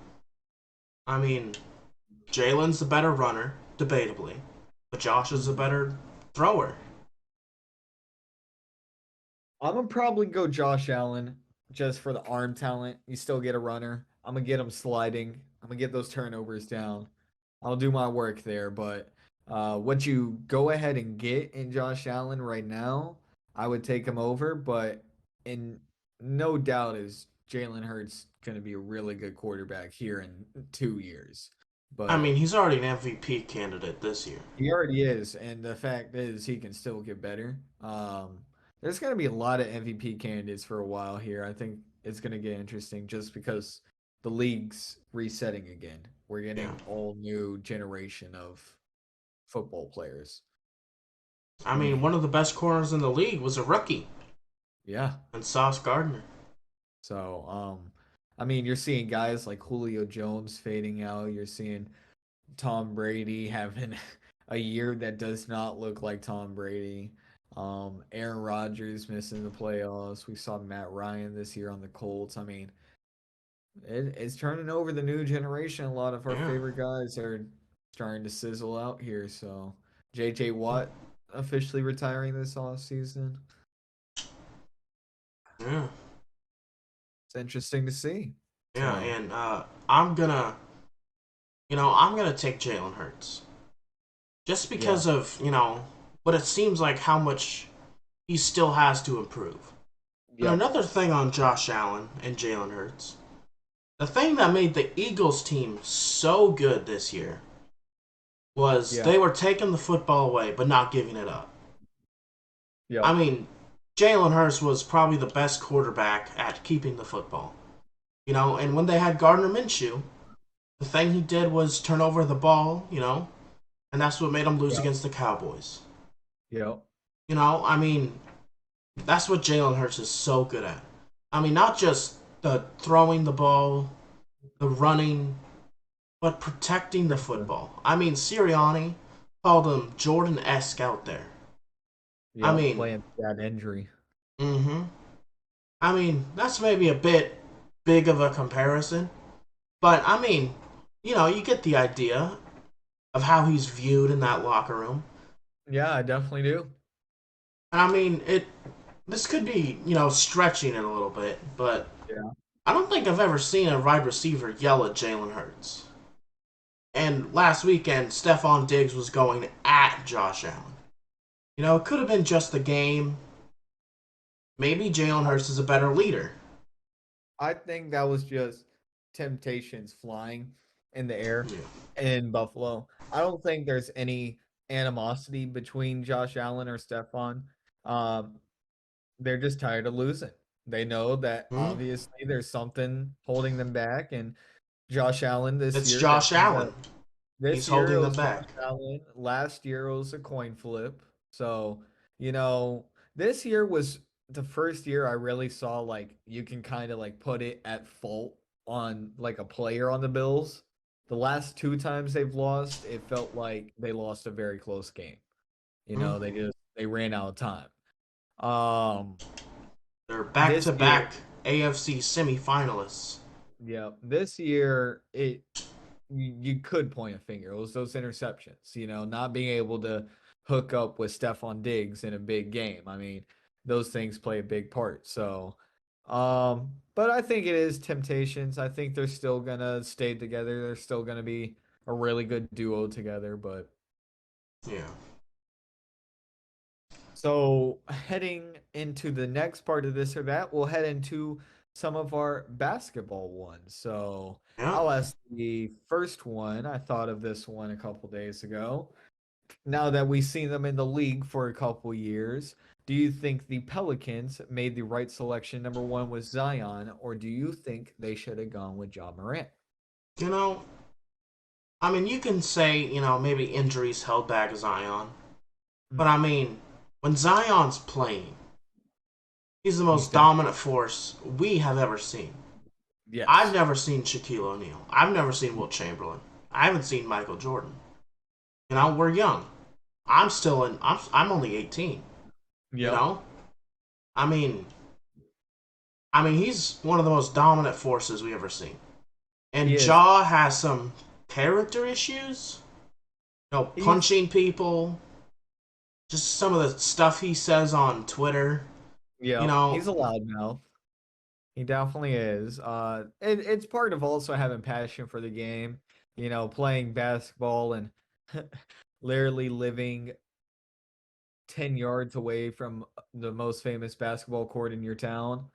I mean, Jalen's the better runner, debatably, but Josh is a Mhm. better thrower. I'm gonna probably go Josh Allen just for the arm talent. You still get a runner. I'm gonna get him sliding. I'm gonna get those turnovers down. I'll do my work there, but what you go ahead and get in Josh Allen right now, I would take him over. But in no doubt is Jalen Hurts gonna be a really good quarterback here in 2 years. I But mean, he's already an MVP candidate this year. he already is, and the fact is he can still get better. There's going to be a lot of MVP candidates for a while here. I think it's going to get interesting just because the league's resetting again. We're Yeah. getting all new generation of football players. I mean, one of the best corners in the league was a rookie, Yeah. and Sauce Gardner. So, I mean, you're seeing guys like Julio Jones fading out. You're seeing Tom Brady having a year that does not look like Tom Brady. Aaron Rodgers missing the playoffs. We saw Matt Ryan this year on the Colts. I mean, it's turning over the new generation. A lot of our Yeah. favorite guys are starting to sizzle out here. So, JJ Watt officially retiring this off season. Yeah. It's interesting to see. Yeah. So, And I'm gonna take Jalen Hurts just yeah, because of what it seems like how much he still has to improve. And yep, another thing on Josh Allen and Jalen Hurts, the thing that made the Eagles team so good this year was yeah, they were taking the football away but not giving it up. I yep, mean, Jalen Hurts was probably the best quarterback at keeping the football. And when they had Gardner Minshew, the thing he did was turn over the ball, and that's what made them lose yep, against the Cowboys. yep. I mean, that's what Jalen Hurts is so good at. I mean, not just the throwing the ball, the running, but protecting the For sure. football. I mean, Sirianni called him Jordan-esque out there. I Yep, mean, playing that injury. mm-hmm. I mean, that's maybe a bit big of a comparison, but I mean, you get the idea of how he's viewed in that locker room. Yeah, I definitely do. And I mean, this could be, stretching it a little bit, but Yeah. I don't think I've ever seen a wide receiver yell at Jalen Hurts. And last weekend, Stephon Diggs was going at Josh Allen. It could have been just the game. Maybe Jalen Hurts is a better leader. I think that was just temptations flying in the air Yeah. in Buffalo. I don't think there's any animosity between Josh Allen or Stephon. Um, they're just tired of losing. They know that Hmm? obviously there's something holding them back, and Josh Allen this It's year Josh definitely Allen. got this He's year it holding them was Josh back. Allen. Last year it was a coin flip. So, you know, this year was the first year I really saw like you can kind of like put it at fault on like a player on the Bills. The last two times they've lost, it felt like they lost a very close game. Hmm? They ran out of time. Um They're back this to year, back AFC semifinalists. yeah, this year you could point a finger. It was those interceptions, not being able to hook up with Stephon Diggs in a big game. I mean, those things play a big part. So, but I think it is temptations. I think they're still gonna stay together. They're still gonna be a really good duo together. But Yeah. so heading into the next part of this or that, we'll head into some of our basketball ones. So Yeah. I'll ask the first one. I thought of this one a couple days ago. Now that we've seen them in the league for a couple years, do you think the Pelicans made the right selection? Number one was Zion, or do you think they should have gone with John Morant? You know, I mean, you can say, maybe injuries held back Zion. But I Mhm. mean, when Zion's playing, he's the He's most def- dominant force we have ever seen. I've yes. never seen Shaquille O'Neal. I've never seen Wilt Chamberlain. I haven't seen Michael Jordan. We're young. I'm only 18, you Yep. know? I mean, he's one of the most dominant forces we ever seen. He And is. Jaw has some character issues. He's Punching people, just some of the stuff he says on Twitter. You yep. know, He's a loudmouth. He definitely is. It's part of also having passion for the game. Playing basketball and literally living 10 yards away from the most famous basketball court in your town.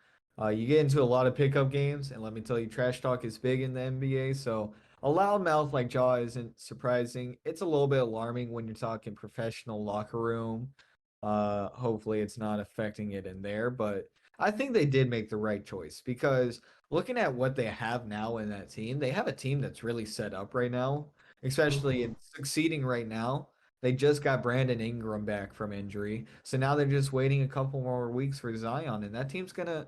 You get into a lot of pickup games, and let me tell you, trash talk is big in the NBA. So a loudmouth like Jaw isn't surprising. It's a little bit alarming when you're talking professional locker room. Hopefully, it's not affecting it in there, but I think they did make the right choice because looking at what they have now in that team, they have a team that's really set up right now, especially in succeeding right now. They just got Brandon Ingram back from injury, so now they're just waiting a couple more weeks for Zion, and that team's gonna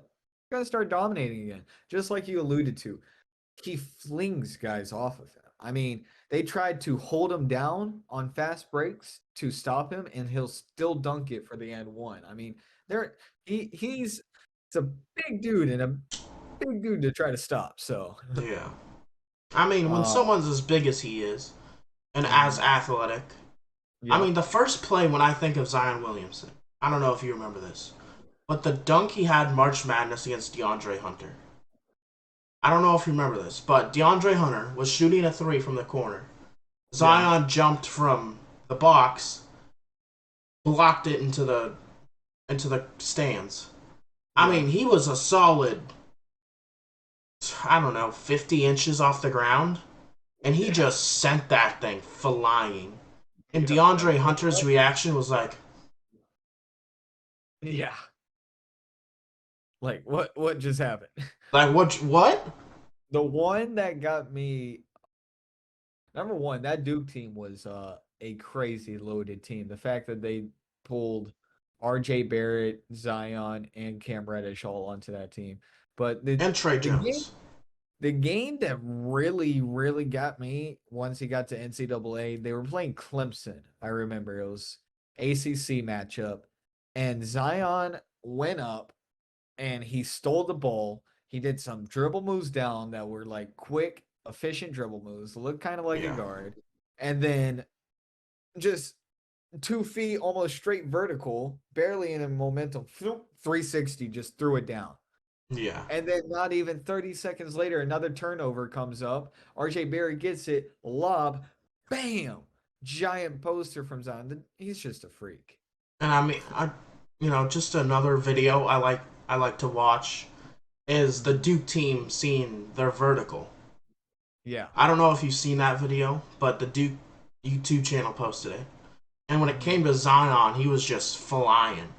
start dominating again. Just like you alluded to, he flings guys off of him. I mean, they tried to hold him down on fast breaks to stop him, and he'll still dunk it for the end one. I mean, there he's it's a big dude and a big dude to try to stop. So, yeah. I mean, when uh, someone's as big as he is and as mhm. athletic, I Yep, mean, the first play when I think of Zion Williamson, I don't know if you remember this, but the dunk he had March Madness against DeAndre Hunter. I don't know if you remember this, but DeAndre Hunter was shooting a three from the corner. yeah, Zion jumped from the box, blocked it into the stands. I yep, mean, he was a solid, I don't know, 50 inches off the ground, and he yeah, just sent that thing flying. And yep. Like DeAndre Hunter's what? reaction was like, Yeah. Like what just happened? what? What? The one that got me number one, that Duke team was a crazy loaded team. The fact that they pulled RJ Barrett, Zion, and Cam Reddish all onto that team. But And Trey the game Jones. the game that really, really got me once he got to NCAA, they were playing Clemson. I remember it was ACC matchup, and Zion went up and he stole the ball. He did some dribble moves down that were like quick, efficient dribble moves, looked kind of like a Yeah. guard, and then just 2 feet almost straight vertical, barely in a momentum, 360, just threw it down. Yeah. And then not even 30 seconds later, another turnover comes up. RJ Barry gets it, lob, bam, giant poster from Zion. He's just a freak. And I mean, just another video I like to watch is the Mhm. Duke team seeing their vertical. Yeah. I don't know if you've seen that video, but the Duke YouTube channel posted it. And when it Mhm. came to Zion, he was just flying.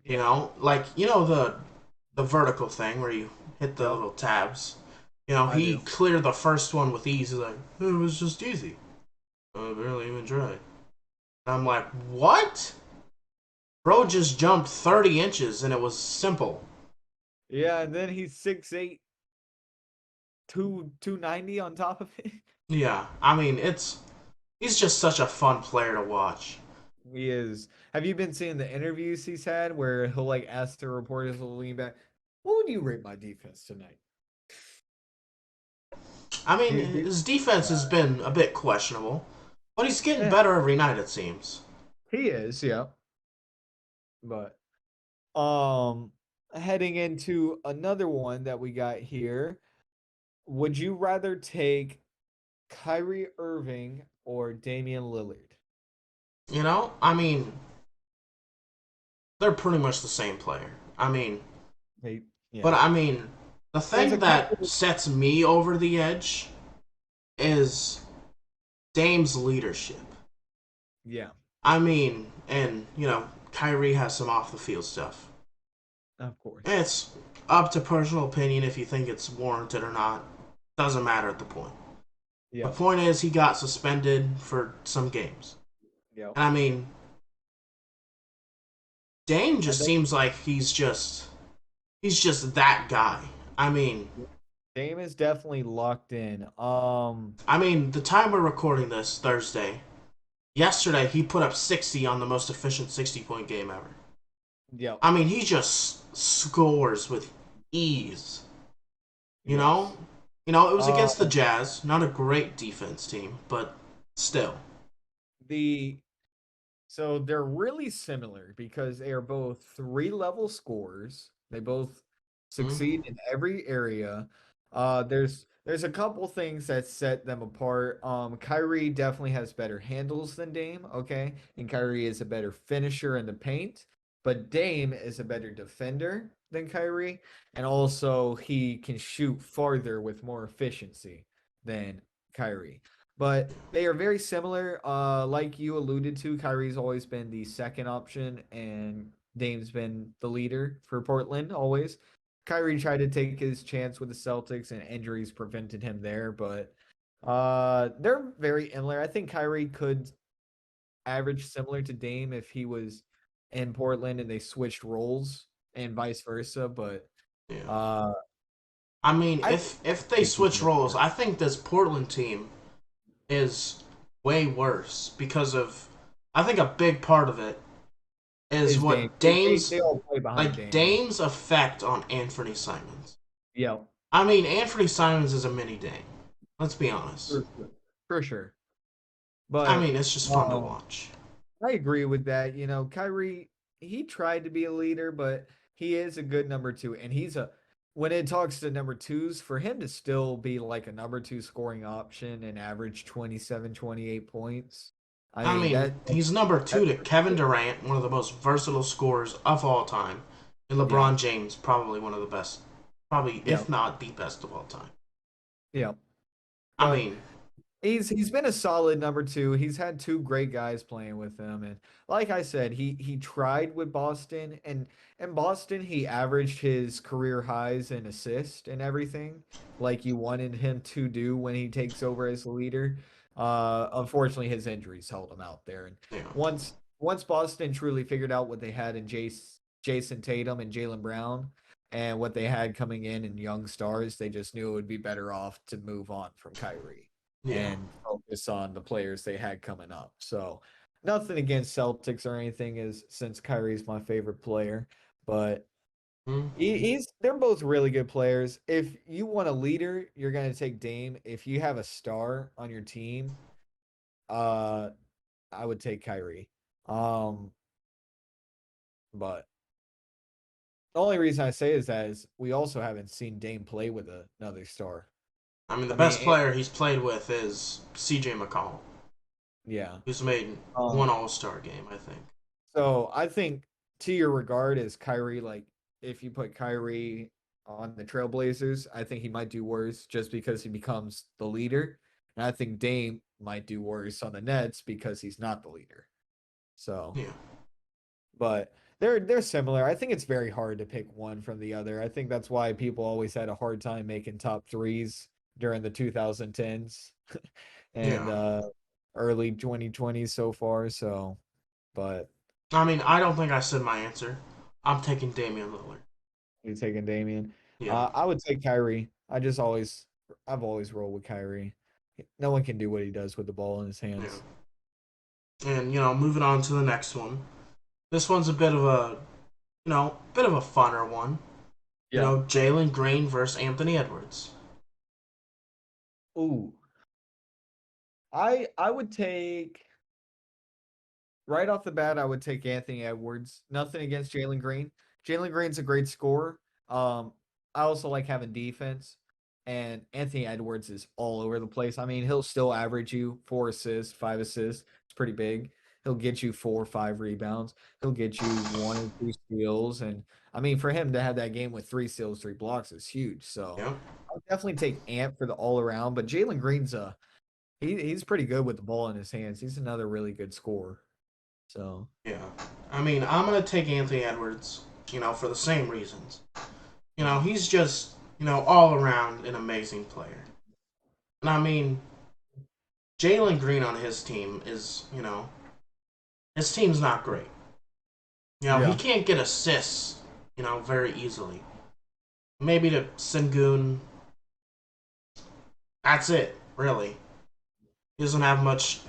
Yeah. Like the vertical thing where you hit the Yep. little tabs. I He do. cleared the first one with ease. He's like, it was just easy. I barely even tried. And I'm like, what? Bro just jumped 30 inches and it was simple. Yeah, and then he's 6'8", 290 on top of it. Yeah, I mean, he's just such a fun player to watch. He is. Have you been seeing the interviews he's had where he'll like ask the reporters to lean back, "What would you rate my defense tonight?" I mean, He his defense has been a bit questionable, but he's getting yeah, better every night, it seems. he is, yeah. But heading into another one that we got here, would you rather take Kyrie Irving or Damian Lillard? I mean, they're pretty much the same player. I mean, Hey, but yeah. I mean, The there's a thing that couple. sets me over the edge is Dame's leadership. Yeah, I mean, and Kyrie has some off the field stuff. of course. It's up to personal opinion if you think it's warranted or not. Doesn't matter at the point. The Yeah, point is he got suspended for some games. yeah. And I mean, Dame I just think seems like he's just that guy. I mean, Dame is definitely locked in. the time we're recording this Thursday, yesterday he put up 60 on the most efficient 60-point game ever. Yep. I mean, he just scores with ease. You know? Yes. It was Uh, against the Jazz, not a great defense team, but still. the So they're really similar because they are both three-level scorers. They both succeed Mm-hmm. in every area. There's a couple things that set them apart. Kyrie definitely has better handles than Dame, okay? And Kyrie is a better finisher in the paint, but Dame is a better defender than Kyrie, and also he can shoot farther with more efficiency than Kyrie. But they are very similar. Like you alluded to, Kyrie's always been the second option, and Dame's been the leader for Portland always. Kyrie tried to take his chance with the Celtics, and injuries prevented him there. But they're very similar. I think Kyrie could average similar to Dame if he was in Portland and they switched roles and vice versa. But Yeah. uh, I mean, I think if they they keep switch it roles, there. I think this Portland team is way worse because of. I think a big part of it is Is Dame? what They all play behind Dame. Yeah. Dame's effect on Anthony Simons. Yeah. I mean, Anthony Simons is a mini Dame. Let's be honest. For sure. For sure. I But mean, it's just fun to um, watch. I agree with that. Kyrie, he tried to be a leader, but he is a good number two. And when it talks to number twos, for him to still be like a number two scoring option and average 27, 28 points, I I mean, mean, he's number two that's to pretty Kevin good. Durant, one of the most versatile scorers of all time, and Yeah. LeBron James, probably one of the best, probably Yeah. if not the best of all time. Yeah. I But mean, he's been a solid number two. He's had two great guys playing with him, and like I said, he tried with Boston, and in Boston he averaged his career highs in assist and everything, like you wanted him to do when he takes over as the leader. Unfortunately, his injuries held him out there, and yeah, once Boston truly figured out what they had in Jason Tatum and Jalen Brown. And what they had coming in and young stars, they just knew it would be better off to move on from Kyrie yeah. and focus on the players they had coming up. So nothing against Celtics or anything, is since Kyrie's my favorite player, but Hmm. they're both really good players. If you want a leader, you're gonna take Dame. If you have a star on your team, uh, I would take Kyrie. Um, but the only reason I say is that is we also haven't seen Dame play with another star. I mean, the I mean, best player he's played with is C.J. McCollum, yeah. who's made one Um, All Star game, I think. So I think to your regard is Kyrie, like if you put Kyrie on the Trailblazers, I think he might do worse just because he becomes the leader. And I think Dame might do worse on the Nets because he's not the leader. So, Yeah, but they're similar. I think it's very hard to pick one from the other. I think that's why people always had a hard time making top threes during the 2010s and yeah. early 2020s so far. So, but I mean, I don't think I said my answer. I'm taking Damian Lillard. you taking Damian? Yeah, I would take Kyrie. I've always rolled with Kyrie. No one can do what he does with the ball in his yeah. hands. And moving on to the next one. This one's a bit of a bit of a funner one. Yeah. Jalen Green versus Anthony Edwards. Ooh. I would take right off the bat, I would take Anthony Edwards. Nothing against Jalen Green. Jalen Green's a great scorer. I also like having defense. And Anthony Edwards is all over the place. I mean, he'll still average you 4 assists, 5 assists. It's pretty big. He'll get you 4 or 5 rebounds. He'll get you 1 or 2 steals. And I mean, for him to have that game with 3 steals, 3 blocks is huge. So Yep. I'll definitely take Ant for the all around. But Jalen Green's he's pretty good with the ball in his hands. He's another really good scorer. So Yeah. I mean, I'm gonna take Anthony Edwards. For the same reasons. He's just all around an amazing player. And I mean, Jalen Green on his team is his team's not great. He yeah, can't get assists. Very easily. Maybe to Sengun. That's it, really. He doesn't have much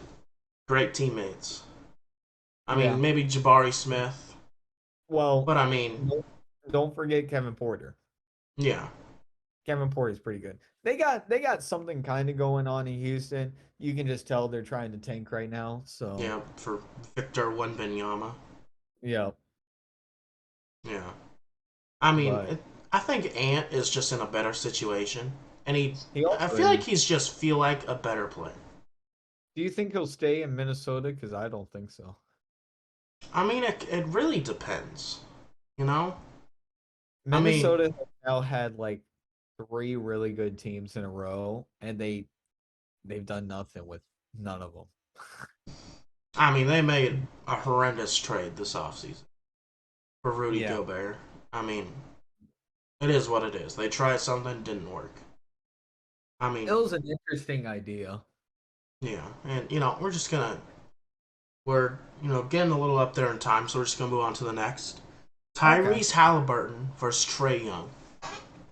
great teammates. I yeah. mean, maybe Jabari Smith, Well, but I mean, don't, don't forget Kevin Porter. yeah, Kevin Porter's pretty good. They got something kind of going on in Houston. You can just tell they're trying to tank right now. So yeah, for Victor Wembanyama. yeah, Yeah, I mean, but I think Ant is just in a better situation, and he I also feel like is. he's just feel like a better player. Do you think he'll stay in Minnesota? Because I don't think so. I mean, it really depends, you know. I mean, Minnesota has now had like 3 really good teams in a row, and they've done nothing with none of them. they made a horrendous trade this offseason for Rudy Yeah, Gobert. I mean, it is what it is. They tried something, didn't work. I it mean, was an interesting idea. yeah, and we're getting a little up there in time, so we're just gonna move on to the next. Okay. Tyrese Halliburton versus Trey Young.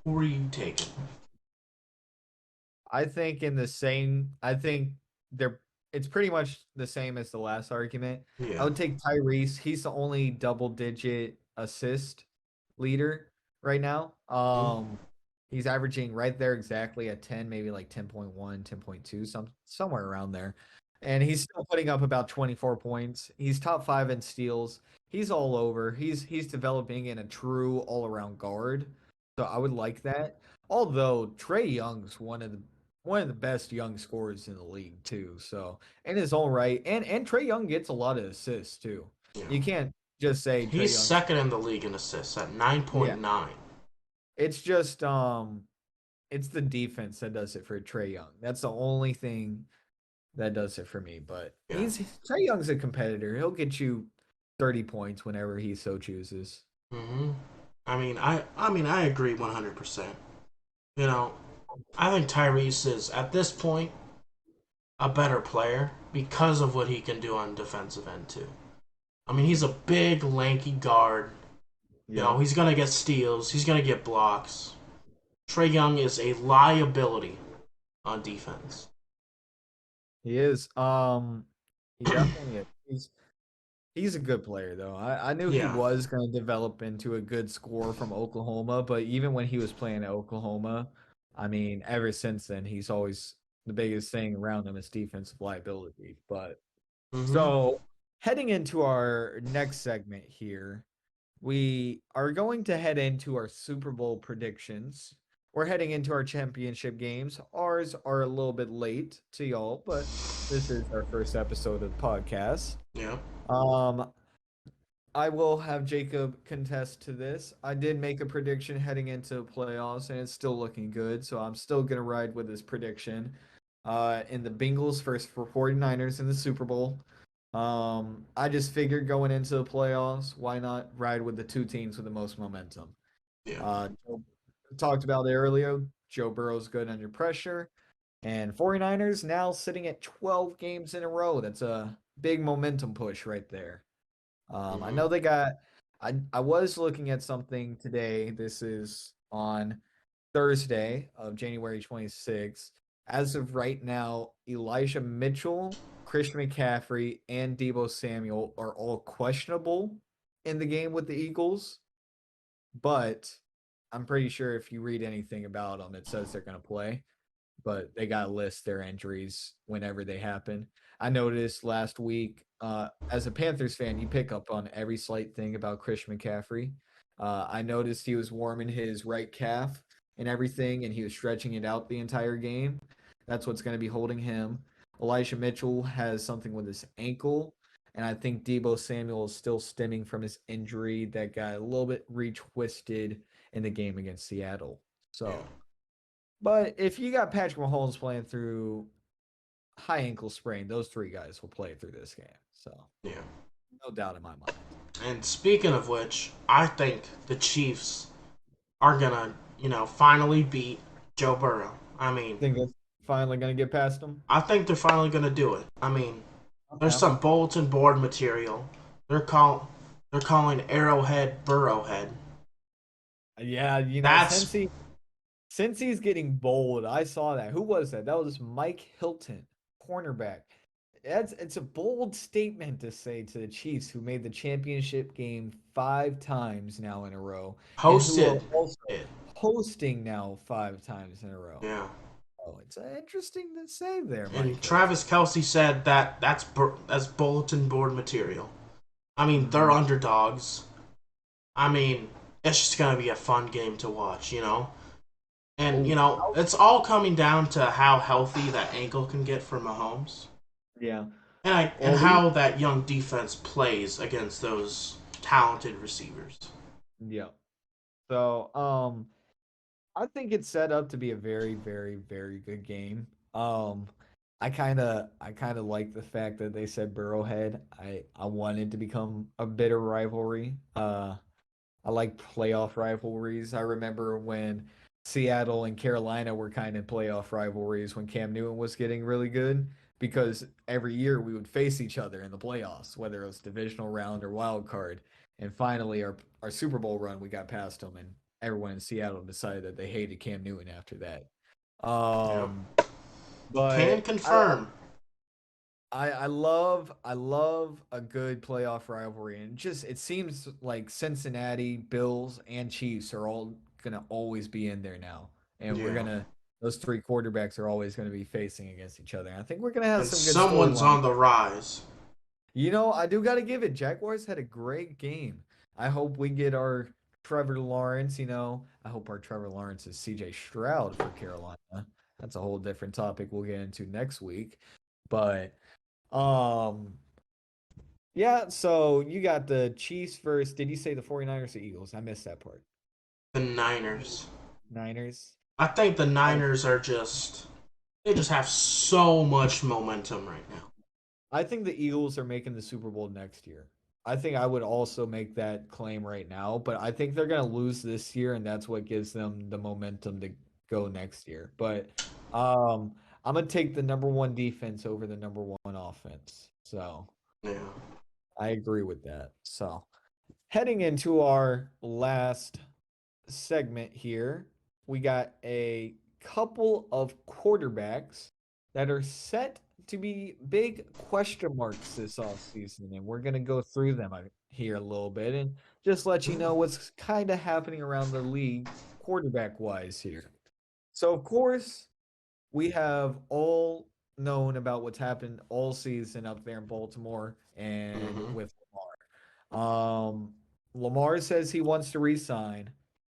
Who are you taking? I think they're it's pretty much the same as the last argument. I Yeah. would take Tyrese. He's the only double digit assist leader right now. Mm-hmm. He's averaging right there exactly at 10, maybe like 10.1, 10.2, somewhere around there. And he's still putting up about 24 points. He's top 5 in steals. He's all over. He's developing in a true all-around guard. So I would like that. Although Trey Young's one of the best young scorers in the league too. So in his own right, and Trey Young gets a lot of assists too. Yeah. You can't just say Trey He's Young's second in the league in assists at yeah. 9.9. It's just it's the defense that does it for Trey Young. That's the only thing that does it for me. But Yeah. Trey Young's a competitor. He'll get you 30 points whenever he so chooses. Mm-hmm. I agree 100%. You know, I think Tyrese is at this point a better player because of what he can do on defensive end too. He's a big, lanky guard. Yeah, He's gonna get steals. He's gonna get blocks. Trey Young is a liability on defense. he is. He definitely is. He's a good player though. I knew he Yeah. was going to develop into a good scorer from Oklahoma, but even when he was playing at Oklahoma, I mean, ever since then, he's always the biggest thing around him is defensive liability. But Mm-hmm. so heading into our next segment here, we are going to head into our Super Bowl predictions. We're heading into our championship games. Ours are a little bit late to y'all, but this is our first episode of the podcast. Yeah. Um, I will have Jacob contest to this. I did make a prediction heading into playoffs, and it's still looking good. So I'm still gonna ride with this prediction. In the Bengals first for 49ers in the Super Bowl. I just figured going into the playoffs, why not ride with the 2 teams with the most momentum? Yeah. Joe talked about it earlier. Joe Burrow's good under pressure, and 49ers now sitting at 12 games in a row. That's a big momentum push right there. I Mm-hmm. know they got. I was looking at something today. This is on Thursday of January 26th. As of right now, Elijah Mitchell, Christian McCaffrey, and Debo Samuel are all questionable in the game with the Eagles. But I'm pretty sure if you read anything about them, it says they're going to play, but they got to list their injuries whenever they happen. I noticed last week, as a Panthers fan, you pick up on every slight thing about Christian McCaffrey. I noticed he was warming his right calf and everything, and he was stretching it out the entire game. That's what's going to be holding him. Elijah Mitchell has something with his ankle, and I think Debo Samuel is still stemming from his injury that got a little bit retwisted in the game against Seattle. Yeah. So, but if you got Patrick Mahomes playing through high ankle sprain, those three guys will play through this game. So, Yeah. no doubt in my mind. And speaking of which, I think the Chiefs are gonna, finally beat Joe Burrow. I mean, Think it's finally gonna get past them? I think they're finally gonna do it. I mean, there's Okay. some bulletin board material. They're calling Arrowhead Burrowhead. Yeah, That's since he's getting bold, I saw that. Who was that? That was Mike Hilton, cornerback. It's a bold statement to say to the Chiefs, who made the championship game 5 times now in a row, and who are hosted also it. hosting now 5 times in a row. Yeah. Oh, it's interesting to say there, Mike And Hilton. Travis Kelsey said that that's bulletin board material. I mean, they're Hmm. underdogs. I mean, it's just gonna be a fun game to watch. And Oh, it's all coming down to how healthy that ankle can get for Mahomes, yeah. and Well, we how that young defense plays against those talented receivers. yeah. So, I think it's set up to be a very, very, very good game. I kind of like the fact that they said Burrowhead. I want it to become a bitter rivalry. I like playoff rivalries. I remember when Seattle and Carolina were kind of playoff rivalries when Cam Newton was getting really good because every year we would face each other in the playoffs, whether it was divisional round or wild card. And finally, our Super Bowl run, we got past them, and everyone in Seattle decided that they hated Cam Newton after that. Yeah, Um, can but confirm. I love a good playoff rivalry, and just it seems like Cincinnati, Bills, and Chiefs are all gonna always be in there now, and we're Yeah, gonna those three quarterbacks are always gonna be facing against each other. And I think we're gonna have and some good someone's storylines. on the rise. I do gotta give it. Jaguars had a great game. I hope we get our Trevor Lawrence. I hope our Trevor Lawrence is C.J. Stroud for Carolina. That's a whole different topic we'll get into next week, but. Um, Yeah, so you got the Chiefs versus, did you say the 49ers or Eagles? I missed that part. The Niners. Niners. I think the I Niners are they just have so much momentum right now. I think the Eagles are making the Super Bowl next year. I think I would also make that claim right now, but I think they're going to lose this year, and that's what gives them the momentum to go next year. But um I'm going to take the number one defense over the number one offense. So Yeah. I agree with that. So heading into our last segment here, we got a couple of quarterbacks that are set to be big question marks this offseason. And we're going to go through them here a little bit and just let you know what's kind of happening around the league quarterback wise here. So, of course, we have all known about what's happened all season up there in Baltimore and Mm-hmm. with Lamar. Lamar says he wants to resign.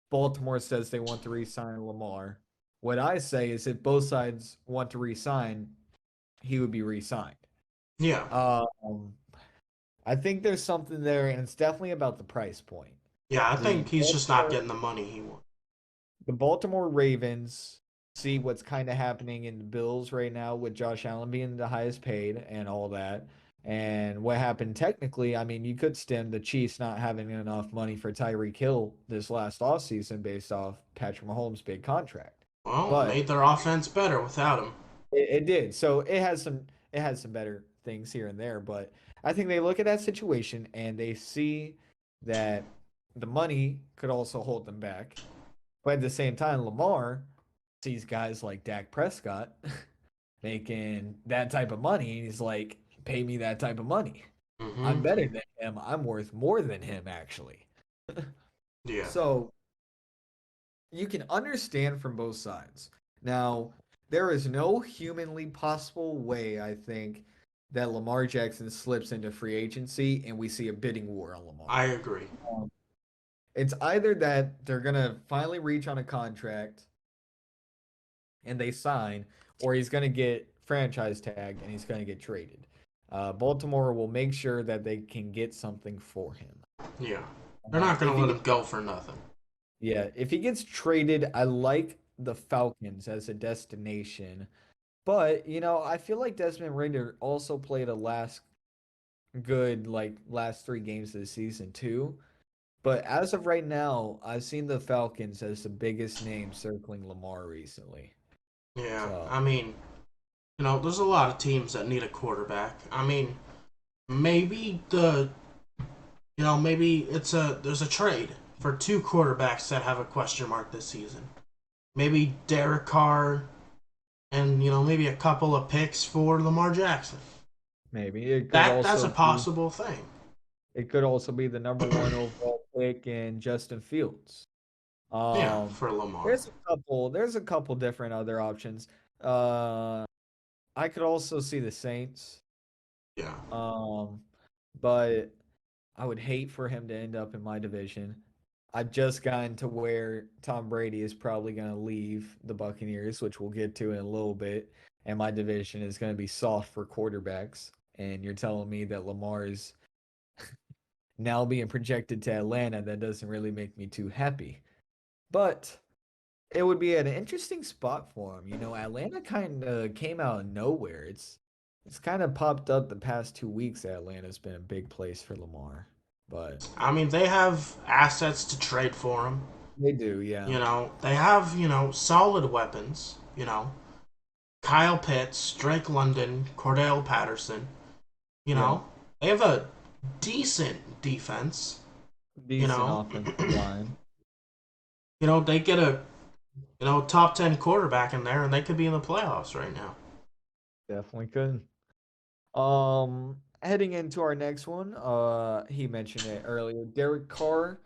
Baltimore says they want to re-sign Lamar. What I say is if both sides want to re-sign, he would be re-signed. Yeah. Um, I think there's something there, and it's definitely about the price point. Yeah, I The think he's just not Baltimore, getting the money he wants. the Baltimore Ravens see what's kind of happening in the Bills right now with Josh Allen being the highest paid and all that. And what happened technically, I mean, you could stem the Chiefs not having enough money for Tyreek Hill this last offseason based off Patrick Mahomes' big contract. Well, But made their offense better without him. it did. So it has some better things here and there, but I think they look at that situation and they see that the money could also hold them back. But at the same time, Lamar sees guys like Dak Prescott making that type of money, and he's like, pay me that type of money. I'm Mm-hmm. better than him. I'm worth more than him, actually. Yeah. So you can understand from both sides. Now, there is no humanly possible way, I think, that Lamar Jackson slips into free agency and we see a bidding war on I Lamar. agree. Um, it's either that they're going to finally reach on a contract and they sign, or he's going to get franchise tagged and he's going to get traded. Baltimore will make sure that they can get something for him. Yeah. They're not going If to let he him go for nothing. Yeah, if he gets traded, I like the Falcons as a destination. But, I feel like Desmond Ritter also played a last 3 games of the season too. But as of right now, I've seen the Falcons as the biggest name circling Lamar recently. Yeah. So I mean, there's a lot of teams that need a quarterback. I mean, maybe maybe there's a trade for two quarterbacks that have a question mark this season. Maybe Derek Carr and maybe a couple of picks for Lamar Jackson. maybe it could That's a also be possible thing. it could also be the number one overall pick in Justin Fields. Yeah, Um, for Lamar. there's a couple different other options. Uh, I could also see the Saints. Yeah. Um, but I would hate for him to end up in my division. I've just gotten to where Tom Brady is probably going to leave the Buccaneers, which we'll get to in a little bit, and my division is going to be soft for quarterbacks. And you're telling me that Lamar is now being projected to Atlanta. That doesn't really make me too happy. But it would be an interesting spot for him. Atlanta kind of came out of nowhere. It's kind of popped up the past 2 weeks that Atlanta's been a big place for Lamar. But I mean, they have assets to trade for him. they do, yeah. They have, solid weapons. Kyle Pitts, Drake London, Cordell Patterson. You Yep. know, they have a decent defense. You Decent know, offensive line. they get a top 10 quarterback in there, and they could be in the playoffs right now. Definitely could. Heading into our next one, he mentioned it earlier. Derek Carr.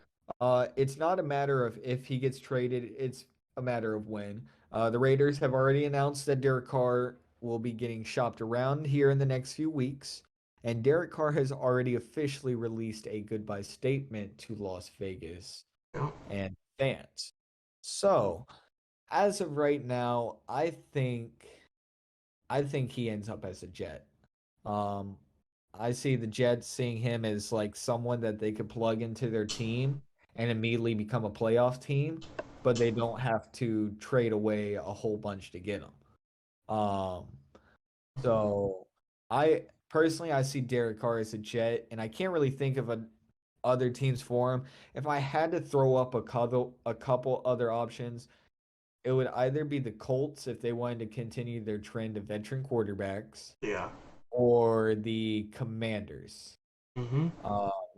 It's not a matter of if he gets traded, it's a matter of when. The Raiders have already announced that Derek Carr will be getting shopped around here in the next few weeks, and Derek Carr has already officially released a goodbye statement to Las Vegas Yeah. and fans. So, as of right now, I think he ends up as a Jet. Um, I see the Jets seeing him as like someone that they could plug into their team and immediately become a playoff team, but they don't have to trade away a whole bunch to get him. So I see Derek Carr as a Jet, and I can't really think of other teams for him. If I had to throw up a couple other options, it would either be the Colts if they wanted to continue their trend of veteran quarterbacks, Yeah. or the Commanders. Mm-hmm.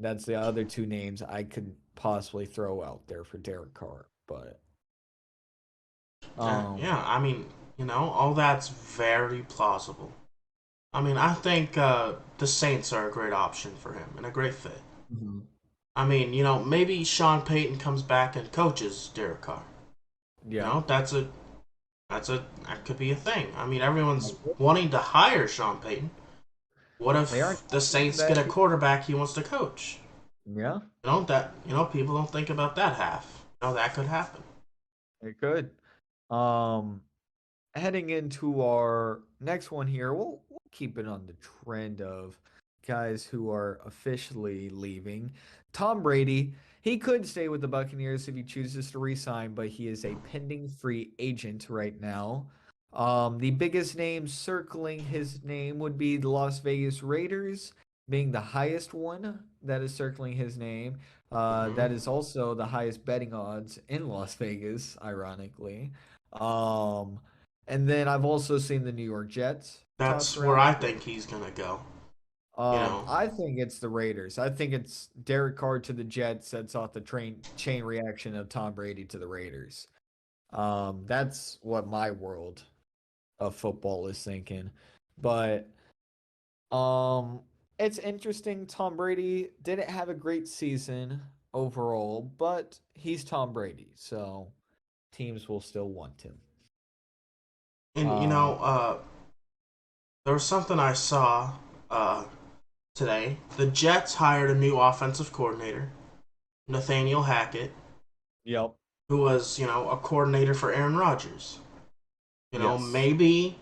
That's the other two names I could possibly throw out there for Derek Carr. But Yeah. um, Yeah. I mean, all that's very plausible. I mean, I think the Saints are a great option for him and a great fit. mhm. I mean, maybe Sean Payton comes back and coaches Derek Carr. Yeah, That could be a thing. I mean, everyone's wanting to hire Sean Payton. What they are if the talking Saints get that. a quarterback he wants to coach? Yeah, People don't think about that half. That could happen. it could. Um, Heading into our next one here, we'll keep it on the trend of guys who are officially leaving. Tom Brady, he could stay with the Buccaneers if he chooses to resign, but he is a pending free agent right now. The biggest names circling his name would be the Las Vegas Raiders, being the highest one that is circling his name. Hmm. That is also the highest betting odds in Las Vegas, ironically. Um, and then I've also seen the New York Jets tossed That's where around. I think he's gonna go. You know, I think it's the Raiders. I think it's Derek Carr to the Jets sets off the chain reaction of Tom Brady to the Raiders. That's what my world of football is thinking. But um, it's interesting. Tom Brady didn't have a great season overall, but he's Tom Brady, so teams will still want him. and Uh, there was something I saw uh, today. The Jets hired a new offensive coordinator, Nathaniel Hackett, yep. who was a coordinator for Aaron Rodgers. Yes. Maybe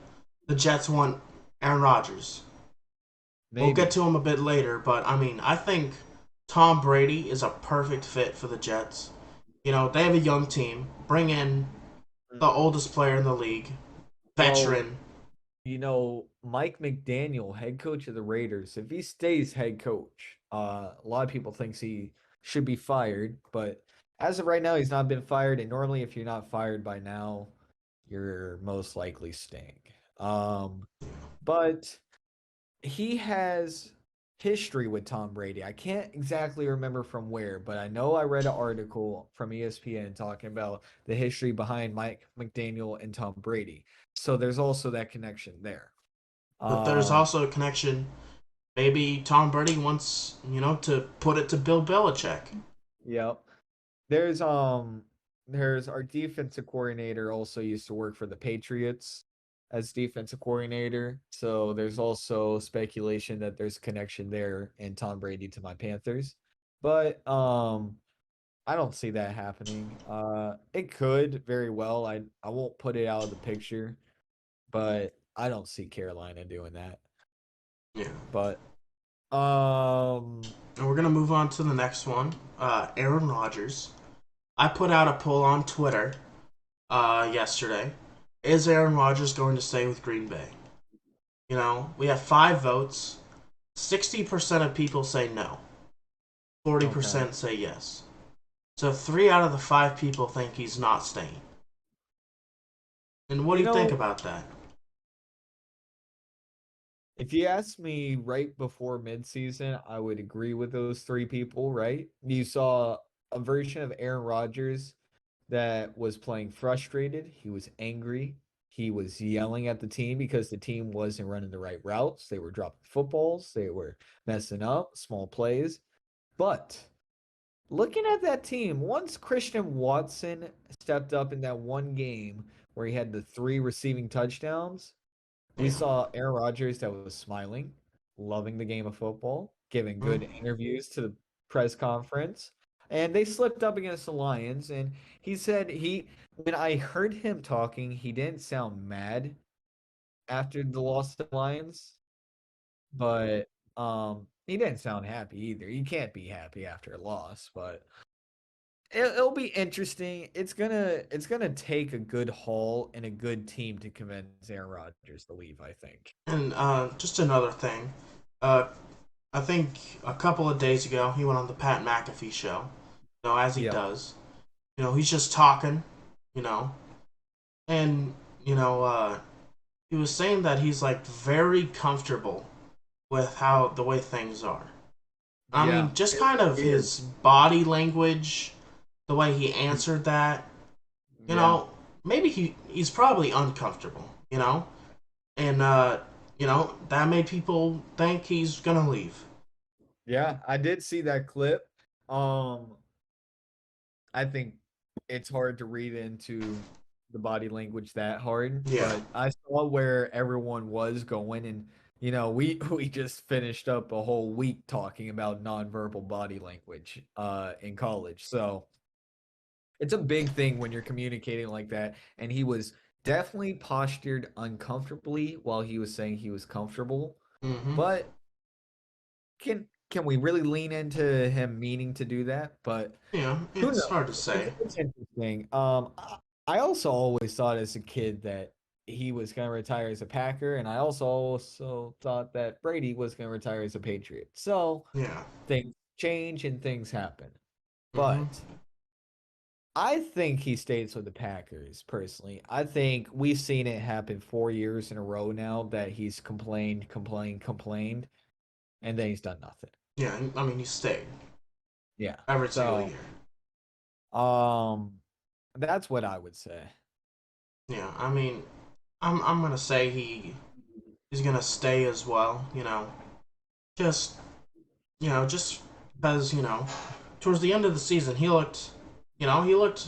the Jets want Aaron Rodgers. We'll get Maybe. to him a bit later, but I mean, I think Tom Brady is a perfect fit for the Jets. They have a young team. Bring in the Mm. oldest player in the league, Well, veteran. Mike McDaniel, head coach of the Raiders, if he stays head coach, a lot of people thinks he should be fired, but as of right now, he's not been fired. And normally, if you're not fired by now, you're most likely staying. Um, but he has history with Tom Brady. I can't exactly remember from where, but I know I read an article from ESPN talking about the history behind Mike McDaniel and Tom Brady. So there's also that connection there. But there's Um, also a connection. Maybe Tom Brady wants, to put it to Bill Belichick. yep. There's our defensive coordinator also used to work for the Patriots as defensive coordinator. So there's also speculation that there's a connection there in Tom Brady to my Panthers. But I don't see that happening. It could very well. I won't put it out of the picture, but I don't see Carolina doing that. Yeah. But um And we're gonna move on to the next one. Aaron Rodgers. I put out a poll on Twitter yesterday. Is Aaron Rodgers going to stay with Green Bay? We have 5 votes. 60% of people say no. okay. 40% say yes. So 3 out of the 5 people think he's not staying. And what do You you think know, about that? if you asked me right before midseason, I would agree with those three people, right? You saw a version of Aaron Rodgers that was playing frustrated. He was angry. He was yelling at the team because the team wasn't running the right routes. They were dropping footballs. They were messing up small plays. But looking at that team, once Christian Watson stepped up in that one game where he had the three receiving touchdowns, we Yeah. saw Aaron Rodgers that was smiling, loving the game of football, giving Hmm? good interviews to the press conference. And they slipped up against the Lions. And he said when I heard him talking, he didn't sound mad after the loss to the Lions, but he didn't sound happy either. You can't be happy after a loss, but it'll be interesting. It's gonna take a good haul and a good team to convince Aaron Rodgers to leave, I think. And just another thing. Uh, I think a couple of days ago he went on the Pat McAfee show. As he Yep. does. He's just talking. You know, and you know, he was saying that he's like very comfortable with how the way things are. I Yeah. mean, just It kind was of weird. his body language, the way he answered that. You Yeah. know, maybe he's probably uncomfortable. And that made people think he's gonna leave. Yeah, I did see that clip. Um, I think it's hard to read into the body language that hard, Yeah. but I saw where everyone was going and we just finished up a whole week talking about nonverbal body language in college. So, it's a big thing when you're communicating like that and he was definitely postured uncomfortably while he was saying he was comfortable. Mm-hmm. But can we really lean into him meaning to do that? But Yeah. who It's knows? hard to It's say. it's interesting. I also always thought as a kid that he was going to retire as a Packer, and I also thought that Brady was going to retire as a Patriot. So Yeah. things change and things happen. Mm-hmm. But I think he stays with the Packers personally. I think we've seen it happen 4 years in a row now that he's complained, complained, complained, and then he's done nothing. Yeah. I mean, he stayed Yeah. every single So year. Um, that's what I would say. Yeah. I mean, I'm gonna say he's gonna stay as well. Just just because towards the end of the season he looked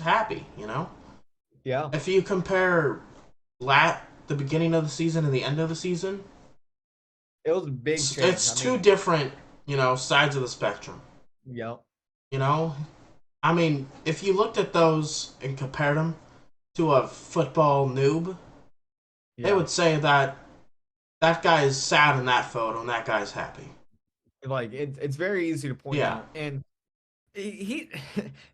happy. Yeah, If you compare the beginning of the season and the end of the season, it was a big change. it's I two mean, different sides of the spectrum. yep, You know, I mean, if you looked at those and compared them to a football noob, they yeah, would say that that guy is sad in that photo, and that guy's happy. Like it's very easy to point Yeah. out, and he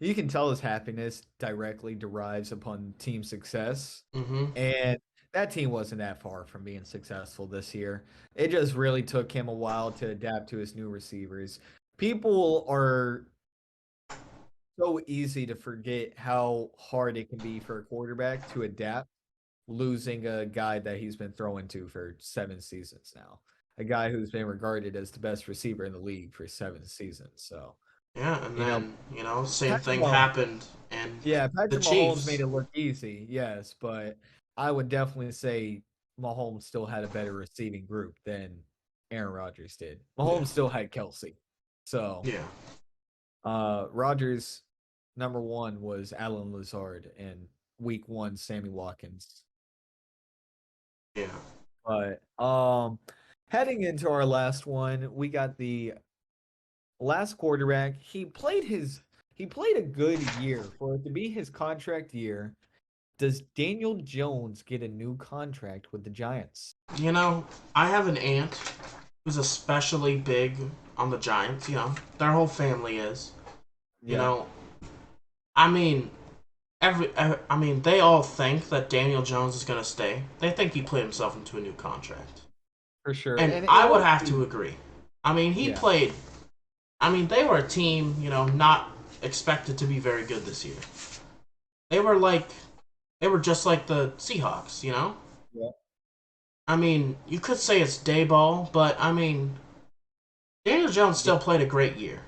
you can tell his happiness directly derives upon team success, Mm-hmm. and that team wasn't that far from being successful this year. It just really took him a while to adapt to his new receivers. People are so easy to forget how hard it can be for a quarterback to adapt, losing a guy that he's been throwing to for 7 seasons now. A guy who's been regarded as the best receiver in the league for 7 seasons. So, Yeah, and you know, then same Patrick thing Mahomes, happened in yeah, the Patrick Mahomes made Chiefs. it look easy, yes, but I would definitely say Mahomes still had a better receiving group than Aaron Rodgers did. Yeah, Mahomes still had Kelsey. So, yeah, Rodgers number one was Alan Lazard and week one Sammy Watkins. yeah. But heading into our last one, we got the last quarterback. He played a good year for it to be his contract year. Does Daniel Jones get a new contract with the Giants? You know, I have an aunt who's especially big on the Giants. Their whole family is. You Yeah, know, I mean, they all think that Daniel Jones is gonna stay. They think he played himself into a new contract, for sure. and And it I would won't have be to agree. I mean, he yeah, played. I mean, they were a team, not expected to be very good this year. They were like, they were just like the Seahawks. yeah. I mean, you could say it's Dayball, but I mean, Daniel Jones still played a great year.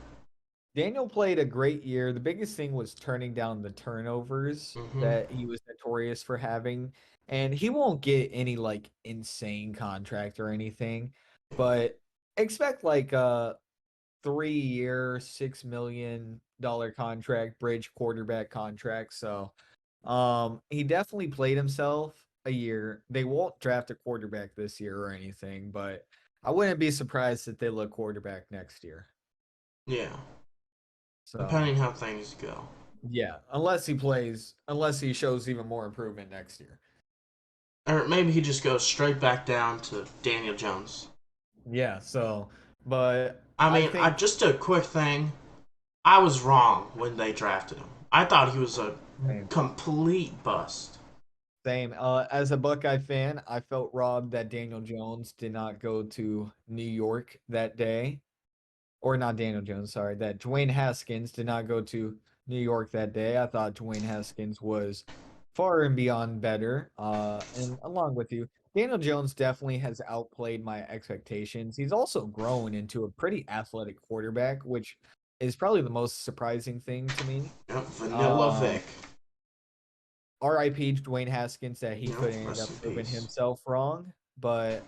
Daniel played a great year. The biggest thing was turning down the turnovers Mm-hmm. that he was notorious for having. And he won't get any like insane contract or anything, but expect like a 3 year, $6 million contract, bridge quarterback contract. So he definitely played himself a year. They won't draft a quarterback this year or anything, but I wouldn't be surprised if they look quarterback next year. Yeah, So depending how things go, yeah, unless he shows even more improvement next year. or maybe he just goes straight back down to Daniel Jones. Yeah, so, but I I mean, I think just a quick thing. I was wrong when they drafted him. I thought he was a same, complete bust. same. As a Buckeye fan, I felt robbed that Daniel Jones did not go to New York that day. Or not Daniel Jones, sorry, that Dwayne Haskins did not go to New York that day. I thought Dwayne Haskins was far and beyond better. And along with you, Daniel Jones definitely has outplayed my expectations. He's also grown into a pretty athletic quarterback, which is probably the most surprising thing to me. Yep, Vanilla Uh, Vic. RIP Dwayne Haskins that he could end Rest up in proving peace. himself wrong, but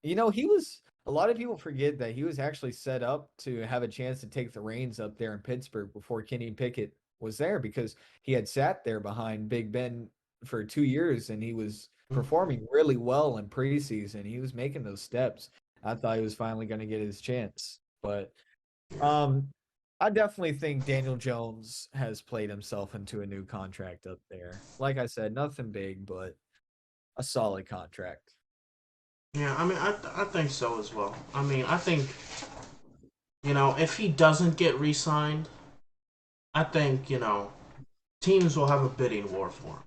he was a lot of people forget that he was actually set up to have a chance to take the reins up there in Pittsburgh before Kenny Pickett was there because he had sat there behind Big Ben for 2 years and he was performing really well in preseason. He was making those steps. I thought he was finally going to get his chance, but Yeah, um, I definitely think Daniel Jones has played himself into a new contract up there. Like I said, nothing big, but a solid contract. yeah. I mean, I think so as well. I mean, I think if he doesn't get re-signed, I think teams will have a bidding war for him.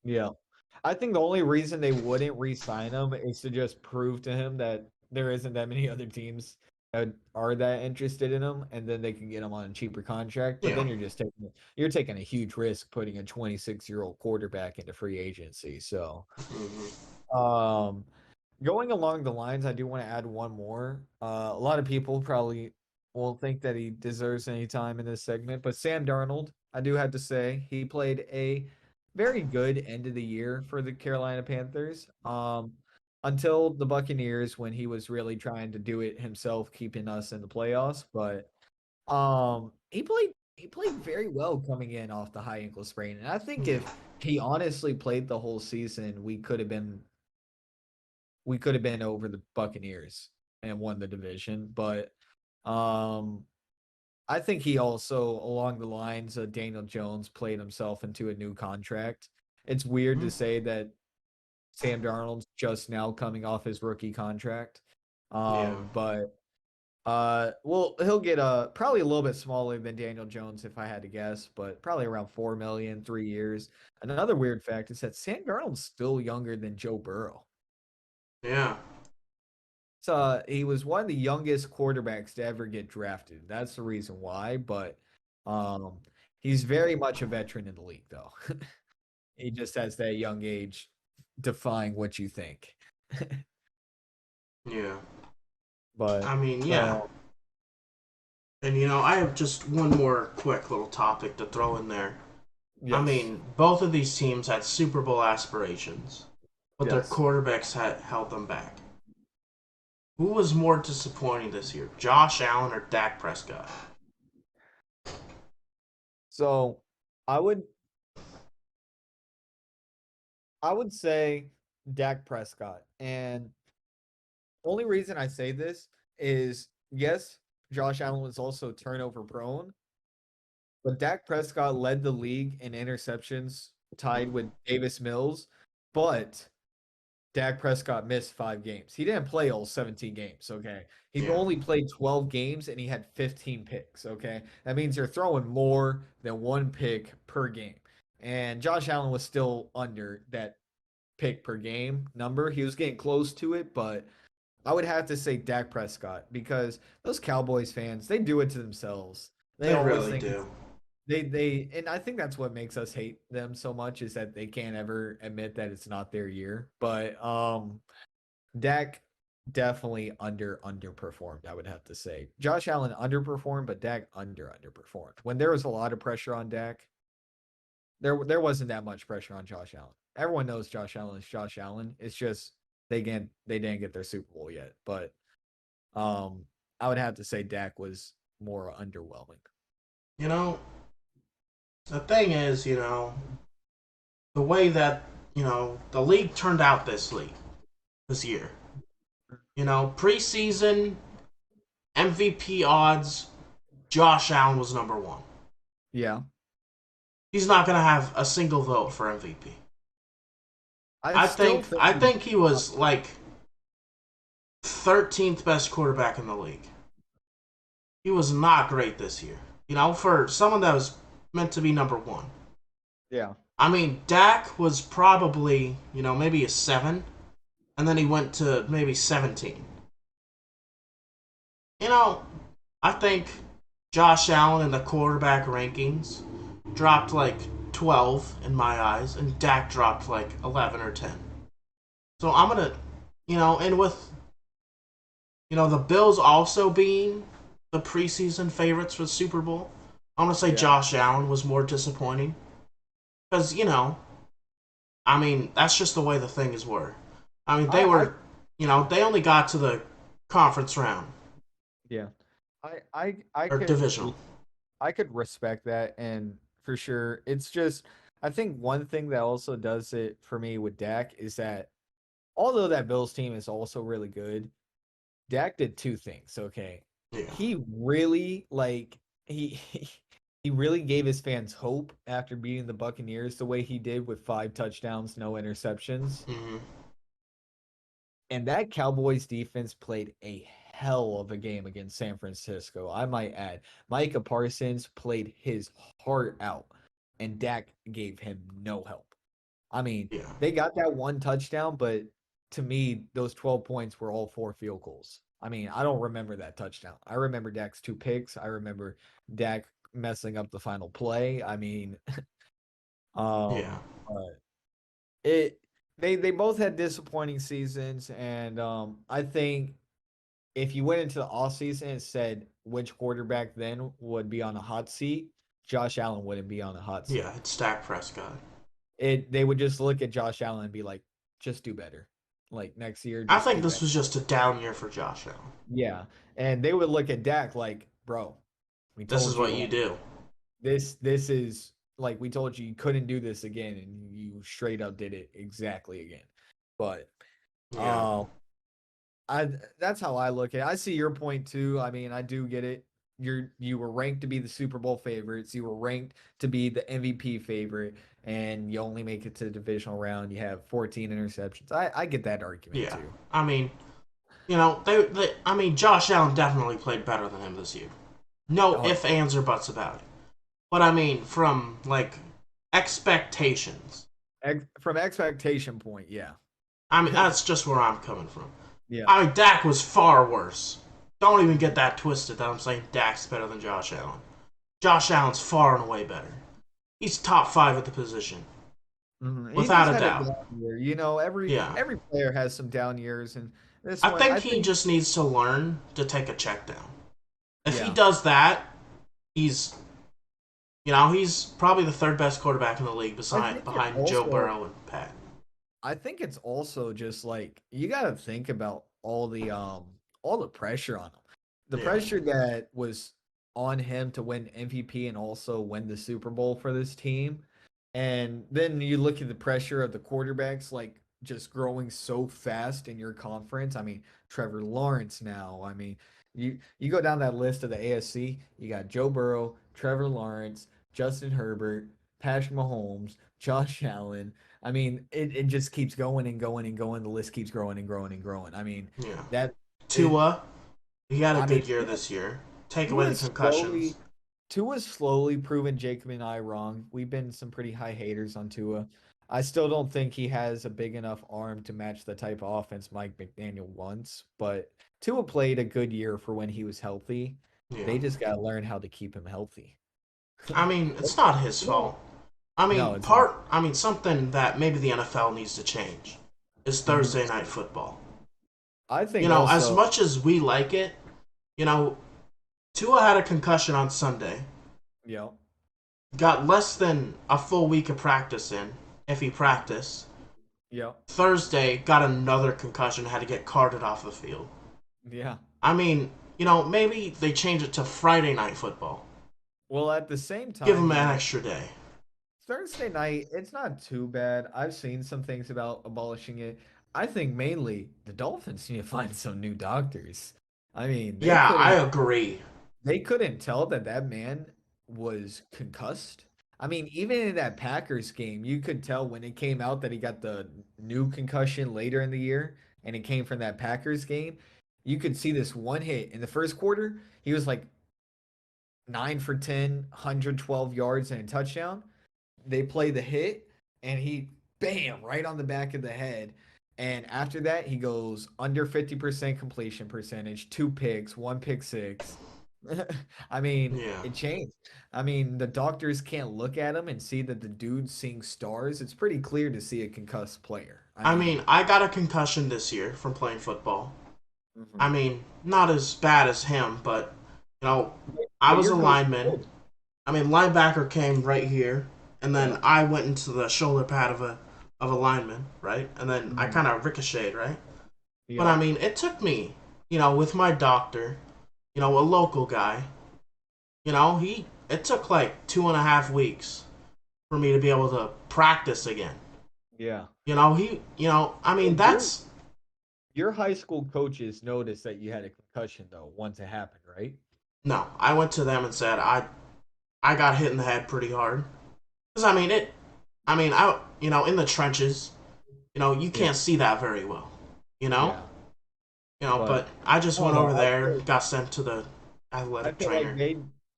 Yeah. I think the only reason they wouldn't re-sign him is to just prove to him that there isn't that many other teams that are that interested in him, and then they can get him on a cheaper contract. But Yeah. then you're taking a huge risk putting a 26-year-old quarterback into free agency. So, Hmm. um, going along the lines, I do want to add one more. A lot of people probably won't think that he deserves any time in this segment, but Sam Darnold, I do have to say, he played a very good end of the year for the Carolina Panthers. Until the Buccaneers when he was really trying to do it himself, keeping us in the playoffs. But he played very well coming in off the high ankle sprain. And I think Yeah. if he honestly played the whole season, we could have been over the Buccaneers and won the division. But um, I think he also, along the lines of Daniel Jones, played himself into a new contract. It's weird to Mhm. say that Sam Darnold's just now coming off his rookie contract. Yeah. But well, he'll get probably a little bit smaller than Daniel Jones if I had to guess, but probably around 4 million, 3 years. Another weird fact is that Sam Darnold's still younger than Joe Burrow. Yeah. So he was one of the youngest quarterbacks to ever get drafted. That's the reason why, but um, he's very much a veteran in the league, though. He just has that young age defying what you think. Yeah. But I mean, yeah. uh, And I have just one more quick little topic to throw in there. I yes, mean, both of these teams had Super Bowl aspirations, but their yes. quarterbacks had held them back. Who was more disappointing this year, Josh Allen or Dak Prescott? So I would I would say Dak Prescott. And only reason I say this is yes, Josh Allen was also turnover prone, but Dak Prescott led the league in interceptions, tied with Davis Mills. But Dak Prescott missed 5 games. He didn't play all 17 games, okay? He Yeah, only played 12 games and he had 15 picks, okay? That means you're throwing more than one pick per game. And Josh Allen was still under that pick per game number. He was getting close to it, but I would have to say Dak Prescott because those Cowboys fans, they do it to themselves. They they always really think do. they and I think that's what makes us hate them so much is that they can't ever admit that it's not their year. But Dak definitely underperformed, I would have to say. Josh Allen underperformed, but Dak underperformed. When there was a lot of pressure on Dak, there wasn't that much pressure on Josh Allen. Everyone knows Josh Allen is Josh Allen. It's just they didn't get their Super Bowl yet. But I would have to say Dak was more underwhelming. You know, the thing is, the way that, the league turned out this year. Preseason MVP odds, Josh Allen was number one. Yeah. He's not going to have a single vote for MVP. I I still think think I he's think he was like 13th best quarterback in the league. He was not great this year. For someone that was meant to be number one. yeah. I mean, Dak was probably, maybe a 7, and then he went to maybe 17. You know, I think Josh Allen in the quarterback rankings dropped like 12 in my eyes, and Dak dropped like 11 or 10. So I'm going to, and with, the Bills also being the preseason favorites for the Super Bowl, I'm going to say Yeah. Josh Allen was more disappointing. Because, I mean, that's just the way the things were. I mean, they I were, they only got to the conference round yeah. I or could divisional. I could respect that and for sure. It's just I think one thing that also does it for me with Dak is that although that Bills team is also really good, Dak did two things, okay? Yeah. He really he he really gave his fans hope after beating the Buccaneers the way he did with 5 touchdowns, no interceptions. Mm-hmm. And that Cowboys defense played a hell of a game against San Francisco. I might add, Micah Parsons played his heart out, and Dak gave him no help. I mean, Yeah. they got that one touchdown, but to me, those 12 points were all 4 field goals. I mean, I don't remember that touchdown. I remember Dak's 2 picks. I remember Dak messing up the final play. I mean, Yeah. but it they both had disappointing seasons, and I think if you went into the off season and said which quarterback then would be on a hot seat, Josh Allen wouldn't be on a hot seat. Yeah. It's Dak Prescott. They would just look at Josh Allen and be like, just do better. Like next year, I just think do this better. was just a down year for Josh Allen. Yeah. And they would look at Dak like, bro, we This is told what you you like do. this is like we told you you couldn't do this again and you straight up did it exactly again. But Yeah. um I that's how I look at it. I see your point too. I mean, I do get it. you were ranked to be the Super Bowl favorites. You were ranked to be the MVP favorite, and you only make it to the divisional round. You have 14 interceptions. I get that argument Yeah. too. I mean, I mean, Josh Allen definitely played better than him this year. No Oh, ifs, ands, or buts about it. But I mean, from like expectations. from expectation point, yeah, I mean, that's just where I'm coming from. yeah. I mean, Dak was far worse. Don't even get that twisted that I'm saying Dak's better than Josh Allen. Josh Allen's far and away better. He's top five at the position, He just without a had a doubt. down year. You know, Yeah. every player has some down years, and this I one, think I he think, just needs to learn to take a check down. If he yeah, does that, he's he's probably the third best quarterback in the league I beside think it's behind Joe also Burrow and Pat. I think it's also just like you got to think about all the pressure on him. The Yeah. pressure that was on him to win MVP and also win the Super Bowl for this team. And then you look at the pressure of the quarterbacks like just growing so fast in your conference. I mean, Trevor Lawrence now. I mean, you go down that list of the AFC, you got Joe Burrow, Trevor Lawrence, Justin Herbert, Patrick Mahomes, Josh Allen. I mean, it just keeps going and going and going. The list keeps growing and growing and growing. I mean, Yeah. that it. Tua, he had a I mean, good year this year. Take away the Tua's concussions. slowly, Tua's slowly proven Jacob and I wrong. We've been some pretty high haters on Tua. I still don't think he has a big enough arm to match the type of offense Mike McDaniel wants. But Tua played a good year for when he was healthy. Yeah. They just got to learn how to keep him healthy. I mean, it's not his fault. No, it's not. I mean, something that maybe the NFL needs to change is Mhm. Thursday night football. I think As also, much as we like it, you know, Tua had a concussion on Sunday, yeah, got less than a full week of practice in, if he practiced. yeah, Thursday, got another concussion, had to get carted off the field. yeah. I mean, maybe they change it to Friday night football. Well, at the same Give time, him you an know, extra day. Thursday night, it's not too bad. I've seen some things about abolishing it. I think mainly the Dolphins need to find some new doctors. I mean, Yeah, I agree. they couldn't tell that that man was concussed. I mean, even in that Packers game, you could tell when it came out that he got the new concussion later in the year and it came from that Packers game. You could see this one hit in the first quarter. He was like 9 for 10, 112 yards and a touchdown. They play the hit and he bam right on the back of the head. And after that, he goes under 50% completion percentage, two picks, one pick six. I mean, Yeah. it changed. I mean, the doctors can't look at him and see that the dude's seeing stars. It's pretty clear to see a concussed player. I I mean, mean, I got a concussion this year from playing football. I mhm. mean, not as bad as him, but, you know, I But was your a coach, lineman. I mean, linebacker came right here, and yeah, then I went into the shoulder pad of a lineman, right? And then I mhm. kind of ricocheted, right? But I Yep, mean, it took me, with my doctor, a local guy, it took like 2.5 weeks for me to be able to practice again. yeah. I mean, Well, that's your high school coaches noticed that you had a concussion though once it happened, right? no. I went to them and said I got hit in the head pretty hard. Because I mean it. I mean I in the trenches. You Yeah, can't see that very well. You know. yeah. But But I just I don't went know. over there, got sent to the I athletic feel like trainer.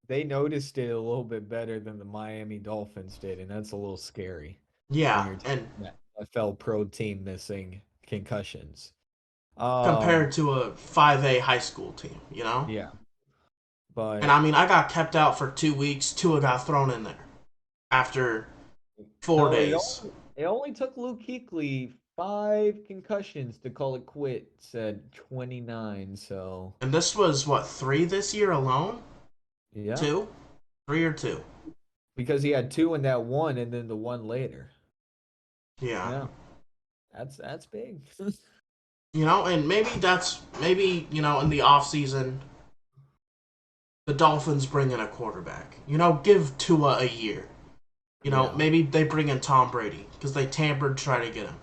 they noticed it a little bit better than the Miami Dolphins did, and that's a little scary when Yeah, you're and taking that NFL pro team missing concussions. compared to a 5A high school team. Yeah, And but I mean, I got kept out for 2 weeks. Tua got thrown in there after four no, days. it only took Luke Kuechly 5 concussions to call it quits at 29. So And this was what, three this year alone? yeah, Two? Three or two? because he had two in that one, and then the one later. Yeah. Yeah, that's big. And maybe in the off season the Dolphins bring in a quarterback. Give Tua a year. Yeah, Maybe they bring in Tom Brady because they tampered trying to get him.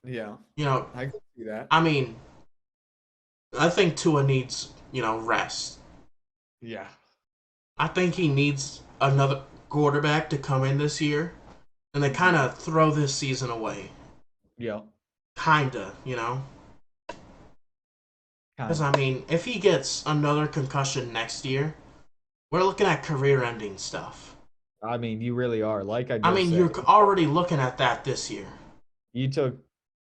yeah, You know, I can see that. I mean, I think Tua needs rest. Yeah. I think he needs another quarterback to come in this year, and they kind Mhm. of throw this season away. Yeah, Kinda, you know? Because, kind I of. mean, if he gets another concussion next year, we're looking at career ending stuff. I mean, you really are. Like I I just mean, said, you're already looking at that this year. you took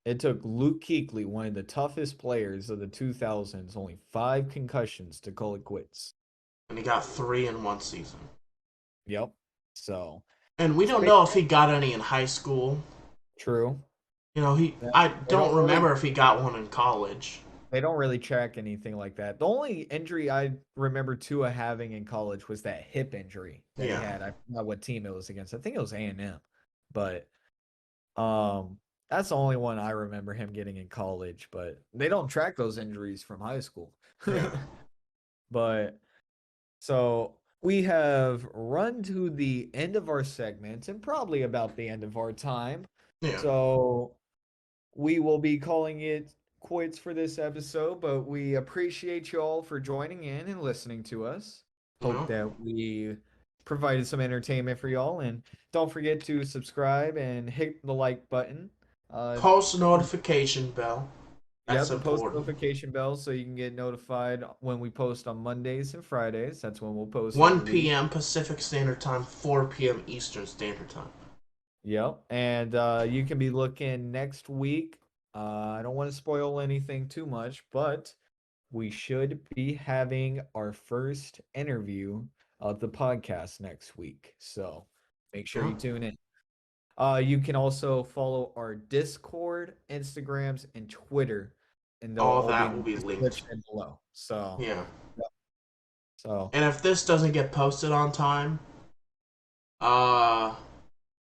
it took Luke Kuechly, one of the toughest players of the 2000s, only 5 concussions to call it quits. And he got three in one season. Yep. So, And we don't speak know if he got any in high school. true. You know, Yeah, I They don't don't really remember if he got one in college. they don't really track anything like that. The only injury I remember Tua having in college was that hip injury that he Yeah. had. I forgot what team it was against. I think it was A&M. But um that's the only one I remember him getting in college, but they don't track those injuries from high school. Yeah. But so we have run to the end of our segment and probably about the end of our time. Yeah. So we will be calling it quits for this episode, but we appreciate you all for joining in and listening to us. Hope No. that we provided some entertainment for y'all. And don't forget to subscribe and hit the like button. Uh, Post notification bell. yeah, That's the post important. notification bell so you can get notified when we post on Mondays and Fridays. That's when we'll post every 1 week. p.m. Pacific Standard Time, 4 p.m. Eastern Standard Time. Yep. And you can be looking next week. I don't want to spoil anything too much, but we should be having our first interview of the podcast next week. So make sure Yeah. you tune in. You can also follow our Discord, Instagrams, and Twitter, and they'll All all be that in will the be linked. description below. So, Yeah. yeah. So And if this doesn't get posted on time, uh,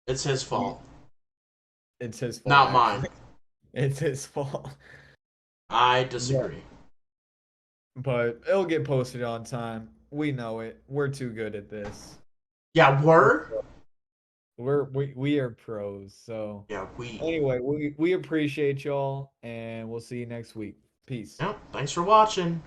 it's his y- fault, it's his fault, not mine. actually. It's his fault. I Yeah. disagree. But it'll get posted on time. We know it. We're too good at this. Yeah, We're were? we are pros. So Yeah, we. anyway, we appreciate y'all and we'll see you next week. Peace. Yep. Thanks for watching.